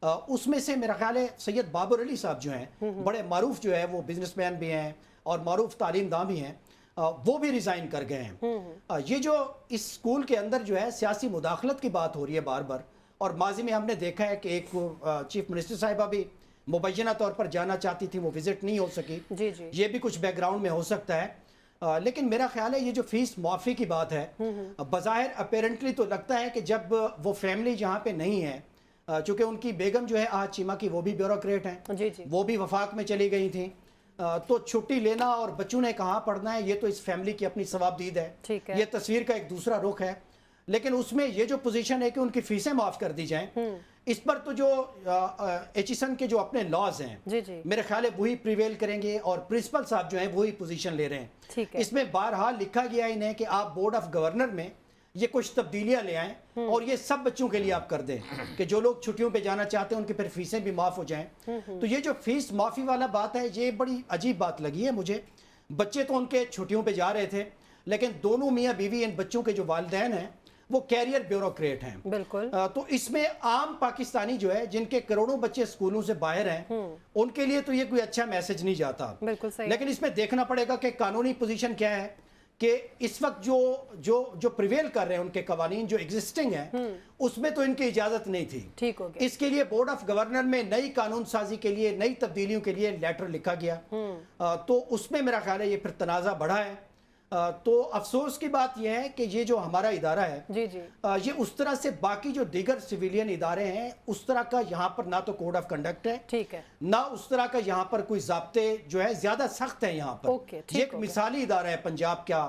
Speaker 2: उसमें से मेरा ख्याल है सैयद बाबर अली साहब जो हैं, बड़े मारूफ जो है वो बिजनेसमैन भी हैं और मारूफ तालीमदां भी हैं, वो भी रिज़ाइन कर गए हैं। ये जो इस स्कूल के अंदर जो है सियासी मुदाखलत की बात हो रही है बार बार, और माजी में हमने देखा है कि एक चीफ मिनिस्टर साहिबा भी मुबैना तौर पर जाना चाहती थी, वो विजिट नहीं हो सकी।
Speaker 1: जी जी।
Speaker 2: ये भी कुछ बैकग्राउंड में हो सकता है। लेकिन मेरा ख्याल है ये जो फीस मुआफ़ी की बात है, बज़ाहिर अपेरेंटली तो लगता है कि जब वो फैमिली जहाँ पे नहीं है, चूँकि उनकी बेगम जो है आहद चीमा की वो भी ब्यूरोक्रेट हैं,
Speaker 1: जी जी।
Speaker 2: वो भी वफाक में चली गई थी, तो छुट्टी लेना और बच्चों ने कहाँ पढ़ना है ये तो इस फैमिली की अपनी सवाबदीद है।
Speaker 1: ठीक है।
Speaker 2: ये तस्वीर का एक दूसरा रुख है। लेकिन उसमें ये जो पोजीशन है कि उनकी फीसें माफ कर दी जाएं, इस पर तो जो एचिसन के जो अपने लॉज हैं
Speaker 1: जी जी
Speaker 2: मेरे ख्याल है वही प्रिवेल करेंगे और प्रिंसिपल साहब जो हैं वही पोजीशन ले रहे हैं।
Speaker 1: ठीक है।
Speaker 2: इसमें बहरहाल लिखा गया इन्हें कि आप बोर्ड ऑफ गवर्नर में ये कुछ तब्दीलियां ले आएं और ये सब बच्चों के लिए आप कर दें कि जो लोग छुट्टियों पे जाना चाहते हैं उनकी फिर फीसें भी माफ़ हो जाएं। तो ये जो फीस माफ़ी वाला बात है ये बड़ी अजीब बात लगी है मुझे। बच्चे तो उनके छुट्टियों पे जा रहे थे, लेकिन दोनों मियाँ बीवी इन बच्चों के जो वालिदैन हैं वो कैरियर ब्यूरोक्रेट हैं।
Speaker 1: बिल्कुल।
Speaker 2: तो इसमें आम पाकिस्तानी जो है जिनके करोड़ों बच्चे स्कूलों से बाहर हैं उनके लिए तो ये कोई अच्छा मैसेज नहीं जाता।
Speaker 1: बिल्कुल सही।
Speaker 2: लेकिन इसमें देखना पड़ेगा कि कानूनी पोजीशन क्या है कि इस वक्त जो जो जो प्रिवेल कर रहे हैं उनके कवानीन जो एग्जिस्टिंग है उसमें तो इनकी इजाजत नहीं थी।
Speaker 1: ठीक हो गया।
Speaker 2: इसके लिए बोर्ड ऑफ गवर्नर में नई कानून साजी के लिए नई तब्दीलियों के लिए लेटर लिखा गया। तो उसमें मेरा ख्याल है ये फिर तनाज़ा बढ़ा है। तो अफसोस की बात यह है कि ये जो हमारा इदारा है
Speaker 1: जी जी
Speaker 2: ये उस तरह से बाकी जो दीगर सिविलियन इदारे हैं उस तरह का यहाँ पर ना तो कोड ऑफ कंडक्ट है,
Speaker 1: ठीक है,
Speaker 2: ना उस तरह का यहाँ पर कोई ज़ाब्ते जो है ज्यादा सख्त है यहाँ पर।
Speaker 1: ओके, ठीक
Speaker 2: ये एक
Speaker 1: हो गया।
Speaker 2: मिसाली इदारा है पंजाब का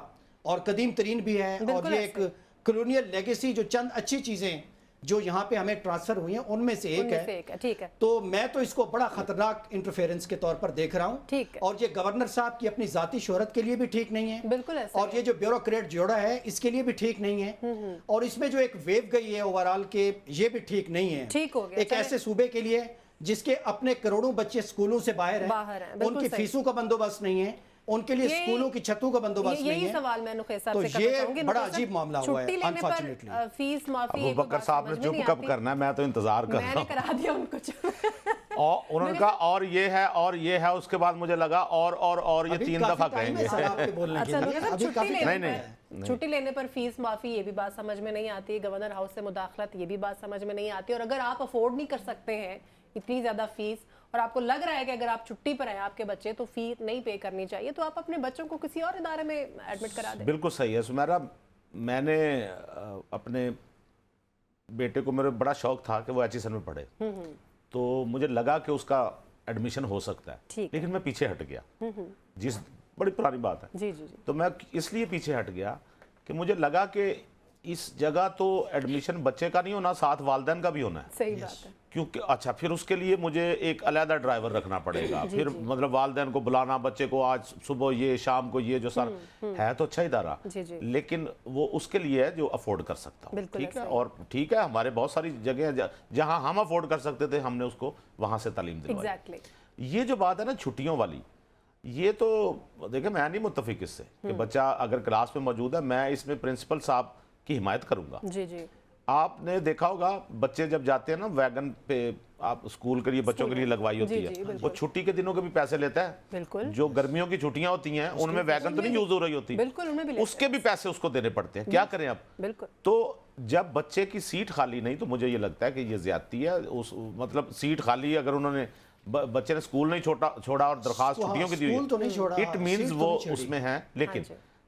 Speaker 2: और कदीम तरीन भी है और
Speaker 1: बिल्कुल
Speaker 2: ये एक
Speaker 1: ऐसे।
Speaker 2: कॉलोनियल लेगेसी जो चंद अच्छी चीजें जो यहाँ पे हमें ट्रांसफर हुई हैं उनमें से एक
Speaker 1: उनमें से
Speaker 2: है।
Speaker 1: एक है। ठीक है।
Speaker 2: तो मैं तो इसको बड़ा खतरनाक इंटरफेरेंस के तौर पर देख रहा हूँ।
Speaker 1: ठीक है।
Speaker 2: और ये गवर्नर साहब की अपनी जाती शोहरत के लिए भी ठीक नहीं है।
Speaker 1: बिल्कुल ऐसा
Speaker 2: और ये जो ब्यूरोक्रेट जोड़ा है इसके लिए भी ठीक नहीं है। और इसमें जो एक वेव गई है ओवरऑल के ये भी ठीक नहीं है।
Speaker 1: ठीक हो गया।
Speaker 2: एक ऐसे सूबे के लिए जिसके अपने करोड़ों बच्चे स्कूलों से बाहर
Speaker 1: बाहर हैं,
Speaker 2: हैं,
Speaker 1: बिल्कुल
Speaker 2: उनकी
Speaker 1: सही।
Speaker 2: फीसों का बंदोबस्त नहीं है, उनके लिए स्कूलों की छतों का बंदोबस्त नहीं
Speaker 1: यही
Speaker 2: है।
Speaker 1: सवाल मैं नुखैर साहब
Speaker 2: तो
Speaker 1: से करना
Speaker 2: ये
Speaker 1: चाहूंगी।
Speaker 2: बड़ा
Speaker 1: नुखैर
Speaker 2: अजीब
Speaker 1: साहब,
Speaker 2: मामला हुआ है,
Speaker 1: छुट्टी लेने पर
Speaker 2: unfortunately।
Speaker 1: फीस माफी
Speaker 3: अबू
Speaker 1: ये कोई
Speaker 3: बकर
Speaker 1: बात
Speaker 3: साहब ने
Speaker 1: समझ में
Speaker 3: चुप
Speaker 1: नहीं
Speaker 3: कब
Speaker 1: आती।
Speaker 3: करना है, मैं तो इंतजार कर रहा
Speaker 1: मैंने
Speaker 3: हूँ।
Speaker 1: करा दिया उनको चुप।
Speaker 3: और उनका और ये है उसके बाद मुझे लगा और ये
Speaker 2: अभी
Speaker 3: 3
Speaker 2: काफी
Speaker 3: दफा
Speaker 2: टाइम है
Speaker 3: कहेंगे।
Speaker 2: सर आपके बोलने
Speaker 1: अच्छा
Speaker 2: के लिए।
Speaker 1: नुखैर साहब,
Speaker 2: अभी काफी टाइम
Speaker 3: नहीं,
Speaker 2: है।
Speaker 3: नहीं।
Speaker 1: छुट्टी लेने पर फीस माफी ये भी बात समझ में नहीं आती, गवर्नर हाउस से मुदाखलत ये भी बात समझ में नहीं आती। और अगर आप अफोर्ड नहीं कर सकते हैं इतनी ज्यादा फीस और आपको लग रहा है कि अगर आप छुट्टी पर हैं आपके बच्चे तो फी नहीं पे करनी चाहिए, तो आप अपने बच्चों को किसी और इदारे में एडमिट करा दें।
Speaker 3: बिल्कुल सही है सुमेरा। मैंने अपने बेटे को, मेरे बड़ा शौक था कि वो एचईएसएन में पढ़े, तो मुझे लगा कि उसका एडमिशन हो सकता है,
Speaker 1: ठीक
Speaker 3: लेकिन मैं पीछे हट गया। जिस बड़ी पुरानी बात है,
Speaker 1: जी जी जी
Speaker 3: तो मैं इसलिए पीछे हट गया कि मुझे लगा कि इस जगह तो एडमिशन बच्चे का नहीं होना, साथ वालिदैन का भी होना है।
Speaker 1: सही बात है।
Speaker 3: क्योंकि अच्छा फिर उसके लिए मुझे एक अलहदा ड्राइवर रखना पड़ेगा, फिर मतलब वालिदैन को बुलाना, बच्चे को आज सुबह ये शाम को ये, जो सर है तो अच्छा इदारा,
Speaker 1: जी जी
Speaker 3: लेकिन वो उसके लिए है जो अफोर्ड कर सकता हूँ।
Speaker 1: बिल्कुल
Speaker 3: ठीक है।
Speaker 1: ऐसा
Speaker 3: और ठीक है, हमारे बहुत सारी जगह हैं जहाँ हम अफोर्ड कर सकते थे, हमने उसको वहाँ से तालीम दिलवाई।
Speaker 1: एग्जैक्टली।
Speaker 3: ये जो बात है ना छुट्टियों वाली, ये तो देखिए मैं नहीं मुत्तफिक इससे कि बच्चा अगर क्लास में मौजूद है, मैं इसमें प्रिंसिपल साहब की हिमायत करूंगा।
Speaker 1: जी जी
Speaker 3: आपने देखा होगा बच्चे जब जाते हैं ना वैगन पे, आप स्कूल के लिए बच्चों के लिए लगवाई होती
Speaker 1: जी, जी,
Speaker 3: है,
Speaker 1: बिल्कुल।
Speaker 3: वो छुट्टी के दिनों के भी पैसे लेता है।
Speaker 1: बिल्कुल
Speaker 3: जो गर्मियों की छुट्टियां होती हैं उनमें वैगन तो नहीं यूज हो रही होती,
Speaker 1: बिल्कुल उनमें भी लेते
Speaker 3: उसके भी पैसे उसको देने पड़ते हैं। क्या करें अब?
Speaker 1: बिल्कुल।
Speaker 3: तो जब बच्चे की सीट खाली नहीं, तो मुझे ये लगता है कि ये ज्यादती है। उस मतलब सीट खाली अगर उन्होंने बच्चे ने स्कूल नहीं छोड़ा और दरखास्त
Speaker 2: हाँ,
Speaker 3: छुट्टियों की दी
Speaker 2: स्कूल तो नहीं छोड़ा,
Speaker 3: इट मीन्स
Speaker 2: सीट तो
Speaker 3: वो
Speaker 2: नहीं छोड़ी।
Speaker 3: उसमें है। लेकिन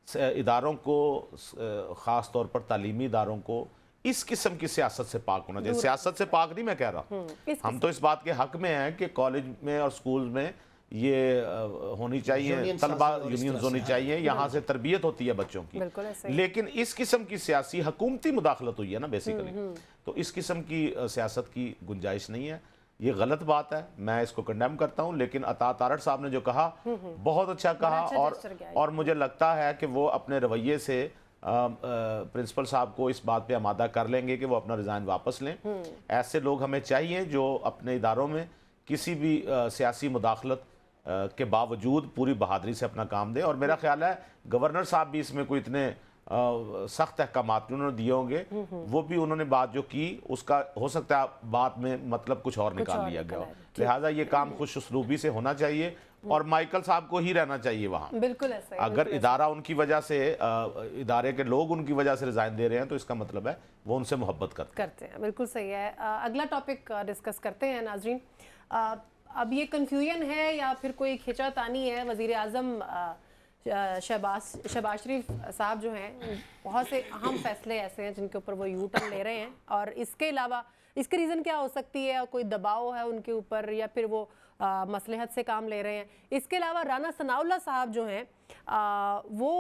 Speaker 1: हाँ
Speaker 3: इदारों को, खास तौर पर तालीमी इदारों को इस किस्म की सियासत से पाक होना चाहिए। सियासत से पाक नहीं मैं कह रहा, हम तो इस बात के हक में हैं कि कॉलेज में और स्कूल में ये होनी चाहिए,
Speaker 2: यूनियन
Speaker 3: तलबा
Speaker 2: साथ और इस
Speaker 3: यूनियंस
Speaker 2: तरह
Speaker 3: होनी
Speaker 2: से,
Speaker 3: चाहिए, यहाँ से तरबियत होती है बच्चों
Speaker 1: बिल्कुल
Speaker 3: की।
Speaker 1: ऐसे ही।
Speaker 3: लेकिन इस किस्म की सियासी हुकूमती मुदाखलत हुई है ना बेसिकली, तो इस किस्म की सियासत की गुंजाइश नहीं है। ये गलत बात है, मैं इसको कंडेम करता हूँ। लेकिन अता तारड़ साहब ने जो कहा बहुत अच्छा कहा,
Speaker 1: अच्छा gesture किया है।
Speaker 3: और मुझे लगता है कि वो अपने रवैये से प्रिंसिपल साहब को इस बात पे आमादा कर लेंगे कि वो अपना रिज़ाइन वापस लें। ऐसे लोग हमें चाहिए जो अपने इदारों में किसी भी सियासी मुदाखलत के बावजूद पूरी बहादुरी से अपना काम दें। और मेरा ख्याल है गवर्नर साहब भी इसमें कोई इतने सख्त अहकामात उन्होंने दिए होंगे, वो भी उन्होंने बात जो की उसका हो सकता है बात में मतलब कुछ और निकाल लिया गया हो। लिहाजा ये काम खुश उसलूबी से होना चाहिए और माइकल साहब को ही रहना चाहिए वहाँ।
Speaker 1: बिल्कुल ऐसा है।
Speaker 3: अगर इदारा उनकी वजह से, इदारे के लोग उनकी वजह से रिजाइन दे रहे हैं, तो इसका मतलब है वो उनसे मोहब्बत करते
Speaker 1: हैं। बिल्कुल सही है। अगला टॉपिक डिस्कस करते हैं नाजरीन। अब ये कन्फ्यूजन है या फिर कोई खिंचातानी है वज़ीर आज़म शहबाज शरीफ साहब जो हैं बहुत से अहम फैसले ऐसे हैं जिनके ऊपर वो यू टर्न ले रहे हैं, और इसके अलावा इसकी रीज़न क्या हो सकती है? कोई दबाव है उनके ऊपर या फिर वो मसलहत से काम ले रहे हैं? इसके अलावा राना सनाउल्लाह साहब जो हैं वो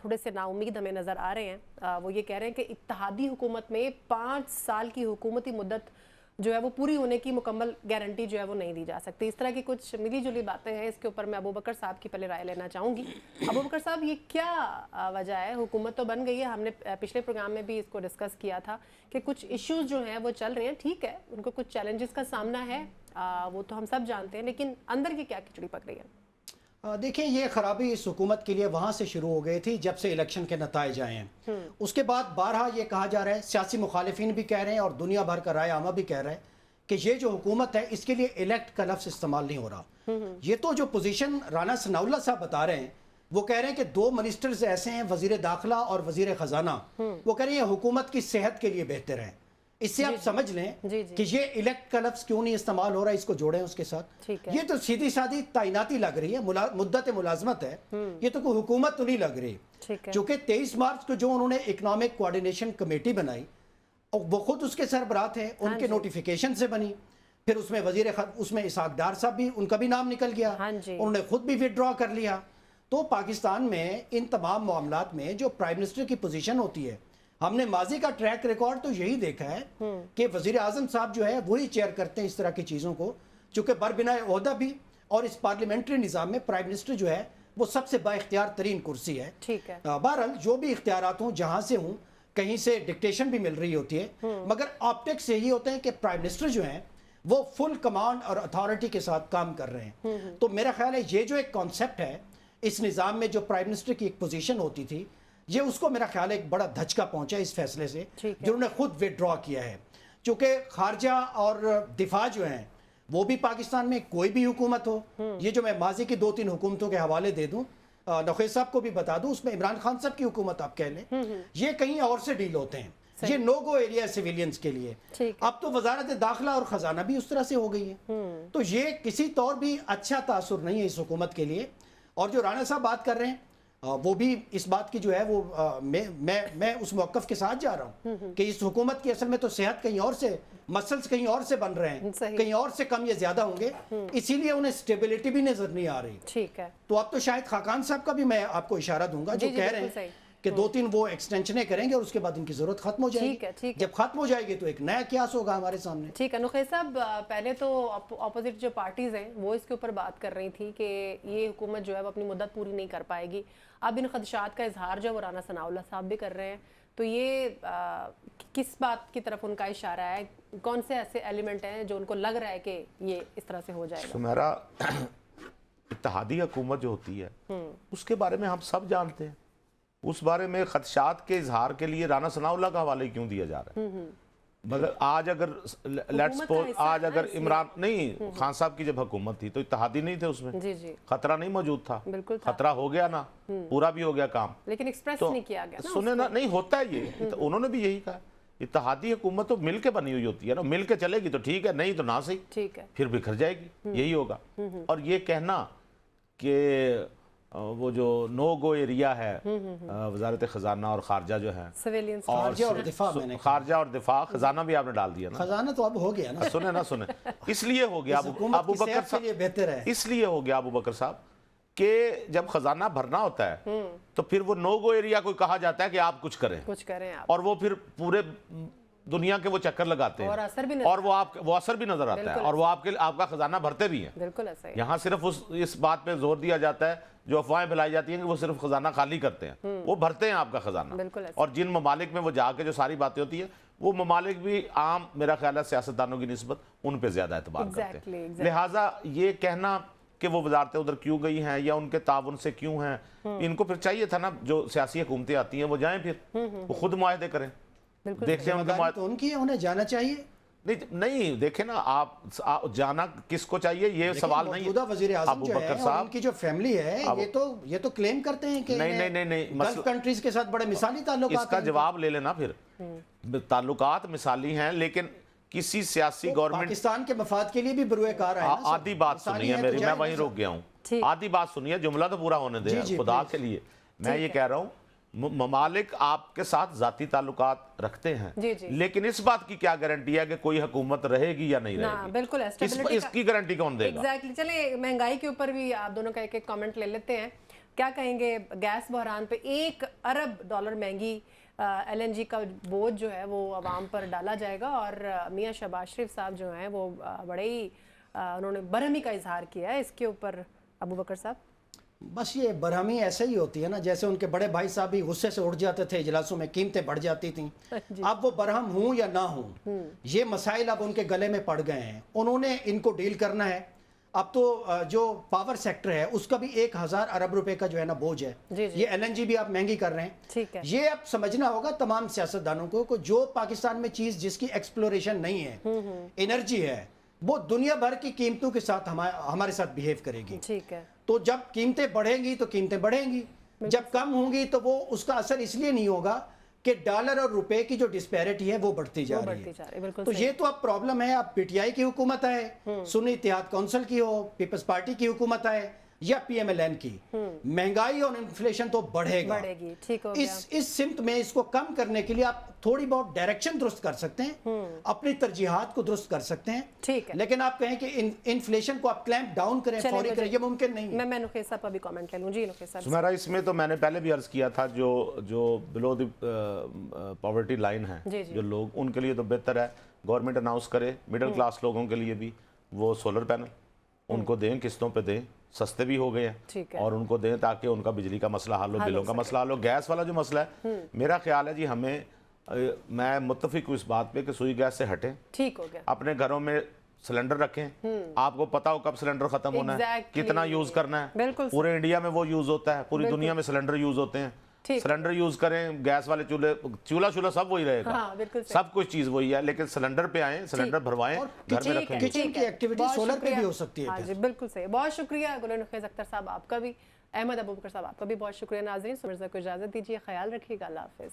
Speaker 1: थोड़े से नाउम्मीद हमें नज़र आ रहे हैं। वो ये कह रहे हैं कि इत्तेहादी हुकूमत में 5 साल की हुकूमती मुद्दत जो है वो पूरी होने की मुकम्मल गारंटी जो है वो नहीं दी जा सकती। इस तरह की कुछ मिली जुली बातें हैं। इसके ऊपर मैं अबू बकर साहब की पहले राय लेना चाहूँगी। अबू बकर साहब, ये क्या वजह है? हुकूमत तो बन गई है, हमने पिछले प्रोग्राम में भी इसको डिस्कस किया था कि कुछ इश्यूज जो हैं वो चल रहे हैं, ठीक है, उनको कुछ चैलेंजेस का सामना है, वो तो हम सब जानते हैं, लेकिन अंदर की क्या खिचड़ी पक रही है?
Speaker 2: देखिए, ये खराबी इस हुकूमत के लिए वहाँ से शुरू हो गई थी जब से इलेक्शन के नताइज आए हैं। उसके बाद बारहा ये कहा जा रहा है, सियासी मुखालिफिन भी कह रहे हैं और दुनिया भर का राय आमा भी कह रहा है कि ये जो हुकूमत है इसके लिए इलेक्ट का लफ्ज़ इस्तेमाल नहीं हो रहा। ये तो जो पोजीशन राना सनाउल्लाह साहब बता रहे हैं, वो कह रहे हैं कि 2 मिनिस्टर्स ऐसे हैं, वजीर दाखिला और वजीर ख़जाना, वो कह रहे हैं हुकूमत की सेहत के लिए बेहतर है। इससे आप समझ लें कि ये इलेक्ट का लफ्ज़ क्यों नहीं इस्तेमाल हो रहा है, इसको जोड़ें उसके साथ। ये तो सीधी सादी तैनाती लग रही है, मुद्दत मुलाजमत है, ये तो कोई हुकूमत तो नहीं लग रही। चूँकि 23 मार्च को जो उन्होंने इकनॉमिक कोऑर्डिनेशन कमेटी बनाई, और वो खुद उसके सरबराह थे, उनके नोटिफिकेशन से बनी, फिर उसमें उसमें इसाक डार साहब भी, उनका भी नाम निकल गया, उन्होंने खुद भी विड्रॉ कर लिया। तो पाकिस्तान में इन तमाम मामलात में जो प्राइम मिनिस्टर की पोजीशन होती है, हमने माजी का ट्रैक रिकॉर्ड तो यही देखा है कि वजीर आजम साहब जो है वही चेयर करते हैं इस तरह की चीज़ों को, चूँकि बरबिनाए ओहदा भी, और इस पार्लियामेंट्री निज़ाम में प्राइम मिनिस्टर जो है वो सबसे बाइख्तियार तरीन कुर्सी है। बहरहाल जो भी इख्तियारात हों, जहाँ से हूँ, कहीं से डिक्टेशन भी मिल रही होती है, मगर ऑप्टिक्स यही होते हैं कि प्राइम मिनिस्टर जो हैं वो फुल कमांड और अथॉरिटी के साथ काम कर रहे हैं। तो मेरा ख्याल है ये जो एक कॉन्सेप्ट है इस निज़ाम में, जो प्राइम मिनिस्टर की एक पोजीशन होती थी, ये उसको मेरा ख्याल है एक बड़ा धचका पहुंचा इस फैसले से जिन्होंने खुद विड्रॉ किया है। चूँकि खारजा और दिफा जो हैं वो भी पाकिस्तान में कोई भी हुकूमत हो, ये जो मैं माजी की 2-3 हुकूमतों के हवाले दे दूँ, नक़ीस साहब को भी बता दूं, उसमें इमरान खान साहब की हुकूमत आप कह लें, ये कहीं और से डील होते हैं, ये नो गो एरिया सिविलियंस के लिए। अब तो वजारत दाखिला और ख़जाना भी उस तरह से हो गई है, तो ये किसी तौर भी अच्छा तासुर नहीं है इस हुकूमत के लिए। और जो राना साहब बात कर रहे हैं वो भी इस बात की जो है वो मैं उस मौक़िफ़ के साथ जा रहा हूँ कि इस हुकूमत की असल में तो सेहत कहीं और से, मसल्स कहीं और से बन रहे हैं, कहीं और से कम या ज्यादा होंगे, इसीलिए उन्हें स्टेबिलिटी भी नजर नहीं आ रही।
Speaker 1: ठीक है,
Speaker 2: तो अब तो शायद खाकान साहब का भी मैं आपको इशारा दूंगा, जो कह रहे हैं कि 2-3 वो एक्सटेंशनें करेंगे और उसके बाद इनकी जरूरत खत्म हो जाएगी।
Speaker 1: ठीक है।
Speaker 2: जब खत्म हो जाएगी तो एक नया क्यास होगा हमारे सामने।
Speaker 1: ठीक है नक़ीस साहब, पहले तो अपोजिट जो पार्टीज हैं वो इसके ऊपर बात कर रही थी कि ये हुकूमत जो है वो अपनी मुद्दत पूरी नहीं कर पाएगी। अब इन खदशात का इजहार जो वो राना सनाउल्लाह साहब भी कर रहे हैं, तो ये किस बात की तरफ उनका इशारा है? कौन से ऐसे एलिमेंट हैं जो उनको लग रहा है कि ये इस तरह से हो जाएगा?
Speaker 3: सुमेरा, इत्तेहादी हुकूमत जो होती है उसके बारे में हम सब जानते हैं, उस बारे में खदशात के इजहार के लिए राना सनाउल्लाह का हवाले क्यों दिया जा रहा है? मगर आज अगर लेट्स सपोज आज अगर इमरान नहीं खान साहब की जब हुकूमत थी तो इत्तेहादी नहीं थे उसमें, खतरा नहीं मौजूद था, खतरा हो गया ना, पूरा भी हो गया काम,
Speaker 1: लेकिन एक्सप्रेस नहीं किया गया।
Speaker 3: सुने ना, नहीं होता है ये, उन्होंने भी यही कहा, इत्तेहादी हुकूमत तो मिल के बनी हुई होती है ना, मिल के चलेगी तो ठीक है, नहीं तो ना सही,
Speaker 1: ठीक है,
Speaker 3: फिर बिखर जाएगी, यही होगा। और ये कहना कि वो जो नो गो एरिया है वजारत खजाना और खारजा जो है, खारजा और दिफा, खजाना भी आपने डाल दिया ना,
Speaker 2: खजाना तो अब हो गया ना,
Speaker 3: सुने इसलिए हो गया अबू बकर साहब, बेहतर है इसलिए हो गया अबू बकर साहब कि जब खजाना भरना होता है तो फिर वो नो गो एरिया को कहा जाता है कि आप कुछ करें आप। और वो फिर पूरे दुनिया के वो चक्कर लगाते हैं और वो असर भी नजर आता है और वो आपका खजाना भरते भी हैं।
Speaker 1: बिल्कुल ऐसा है।
Speaker 3: यहाँ सिर्फ इस बात पे जोर दिया जाता है, जो अफवाहें फैलाई जाती हैं कि वो सिर्फ खजाना खाली करते हैं, वो भरते हैं आपका खजाना। और जिन ममालिक में वो जाके जो सारी बातें होती है, वो ममालिक भी आम मेरा ख्याल है सियासतदानों की निस्बत उन पे ज्यादा एतबार करते हैं। लिहाजा ये कहना कि वो वजारतें उधर क्यों गई हैं या उनके ताउन से क्यों हैं, इनको फिर चाहिए था ना जो सियासी हुकूमतें आती हैं वो जाएं, फिर वो खुद मुआहदे करें, देखते हैं
Speaker 2: तो उनकी उन्हें जाना चाहिए।
Speaker 3: नहीं देखे ना, आप जाना किसको चाहिए ये सवाल नहीं है।
Speaker 2: वजीर आज़म जो है और उनकी जो फैमिली है ये तो क्लेम करते हैं कि
Speaker 3: नहीं
Speaker 2: गल्फ कंट्रीज के साथ बड़े मिसाली ताल्लुकात।
Speaker 3: इसका जवाब ले लेना फिर, ताल्लुकात मिसाली हैं लेकिन किसी सियासी गवर्नमेंट
Speaker 2: पाकिस्तान के मफाद के लिए भी बरूए कार है।
Speaker 3: आधी बात सुनी है मेरी, मैं वहीं रुक गया हूँ।
Speaker 1: ठीक।
Speaker 3: आधी बात सुनिए, जुमला तो पूरा होने
Speaker 2: जी,
Speaker 3: दे
Speaker 2: जी,
Speaker 3: खुदा
Speaker 2: please।
Speaker 3: के लिए। मैं ये कह रहा हूँ ममालिक आपके साथ जाती ताल्लुकात रखते हैं,
Speaker 1: जी, जी।
Speaker 3: लेकिन इस बात की क्या गारंटी है कि कोई हुकूमत रहेगी या नहीं
Speaker 1: ना,
Speaker 3: रहेगी?
Speaker 1: बिल्कुल है, stability
Speaker 3: इसकी गारंटी कौन देगा?
Speaker 1: एग्जैक्टली। चलिए महंगाई के ऊपर भी आप दोनों का एक एक कमेंट ले लेते हैं। क्या कहेंगे गैस बहरान पे $1 अरब महंगी LNG का बोझ जो है वो आवाम पर डाला जाएगा, और मियां शहबाज शरीफ साहब जो हैं वो बड़े ही उन्होंने बरहमी का इजहार किया है इसके ऊपर। अबू बकर साहब,
Speaker 2: बस ये बरहमी ऐसे ही होती है ना, जैसे उनके बड़े भाई साहब भी गुस्से से उठ जाते थे इजलासों में, कीमतें बढ़ जाती थी। अब वो बरहम हूं या ना हूं, ये मसाइल अब उनके गले में पड़ गए हैं, उन्होंने इनको डील करना है। अब तो जो पावर सेक्टर है उसका भी 1000 अरब रुपए का जो है ना बोझ है।
Speaker 1: जी, जी।
Speaker 2: ये LNG भी आप महंगी कर रहे हैं।
Speaker 1: ठीक है।
Speaker 2: ये अब समझना होगा तमाम सियासतदानों को जो पाकिस्तान में चीज जिसकी एक्सप्लोरेशन नहीं है, एनर्जी है, वो दुनिया भर की कीमतों के साथ हमारे साथ बिहेव करेगी।
Speaker 1: ठीक है।
Speaker 2: तो जब कीमतें बढ़ेंगी तो कीमतें बढ़ेंगी, जब कम होंगी तो वो उसका असर इसलिए नहीं होगा कि डॉलर और रुपए की जो डिस्पैरिटी है वो बढ़ती जा रही है।
Speaker 1: बिल्कुल
Speaker 2: तो
Speaker 1: सही।
Speaker 2: ये तो अब प्रॉब्लम है। अब PTI की हुकूमत आए, सुन्नी इत्तेहाद काउंसिल की हो, पीपल्स पार्टी की हुकूमत आए या PMLN की, महंगाई और इन्फ्लेशन तो
Speaker 1: बढ़ेगी। ठीक हो गया।
Speaker 2: इस सिमत में इसको कम करने के लिए आप थोड़ी बहुत डायरेक्शन दुरुस्त कर सकते हैं, अपनी तरजीहात को दुरुस्त कर सकते हैं।
Speaker 1: ठीक है।
Speaker 2: लेकिन आप कहें कि इन्फ्लेशन को आप क्लैंप डाउन करें, फौरी करें, ये मुमकिन नहीं है।
Speaker 1: मैं नुखैर साहब का भी कमेंट ले लूं। जी नुखैर साहब।
Speaker 3: सुमेरा, इसमें तो मैंने पहले भी अर्ज किया था, जो बिलो द पॉवर्टी लाइन है,
Speaker 1: जी, जी।
Speaker 3: जो लोग, उनके लिए तो बेहतर है गवर्नमेंट अनाउंस करे, मिडिल क्लास लोगों के लिए भी वो सोलर पैनल उनको दें, किस्तों पे दें, सस्ते भी हो गए
Speaker 1: ठीक
Speaker 3: हैं,
Speaker 1: है।
Speaker 3: और उनको दें ताकि उनका बिजली का मसला हल हो, बिलों का मसला हल हो। गैस वाला जो मसला है, मेरा ख्याल है जी हमें मैं मुत्तफिक हूँ इस बात पे कि सुई गैस से हटें,
Speaker 1: ठीक हो गया।
Speaker 3: अपने घरों में सिलेंडर रखें। आपको पता हो कब सिलेंडर खत्म होना है,
Speaker 1: Exactly।
Speaker 3: कितना यूज करना है।
Speaker 1: बिल्कुल सही।
Speaker 3: पूरे इंडिया में वो यूज होता है, पूरी दुनिया में सिलेंडर यूज होते हैं।
Speaker 1: ठीक।
Speaker 3: सिलेंडर यूज करें, गैस वाले चूल्हा सब वही रहेगा।
Speaker 1: हाँ, बिल्कुल सही।
Speaker 3: सब कुछ चीज वही है, लेकिन सिलेंडर पे आए, सिलेंडर भरवाएं,
Speaker 2: और
Speaker 3: घर में रखें।
Speaker 2: किचन की एक्टिविटी
Speaker 1: बहुत
Speaker 2: सोलर पे
Speaker 1: शुक्रिया।
Speaker 2: भी हो सकती है।
Speaker 1: हाँ जी, बिल्कुल सही। बहुत शुक्रिया गुल नुखैर अख्तर साहब आपका भी, अहमद अबू बकर साहब आपका भी बहुत शुक्रिया। नाज़रीन, मिर्ज़ा को इजाज़त दीजिए, ख्याल रखिएगा, अल्लाह हाफ़िज़।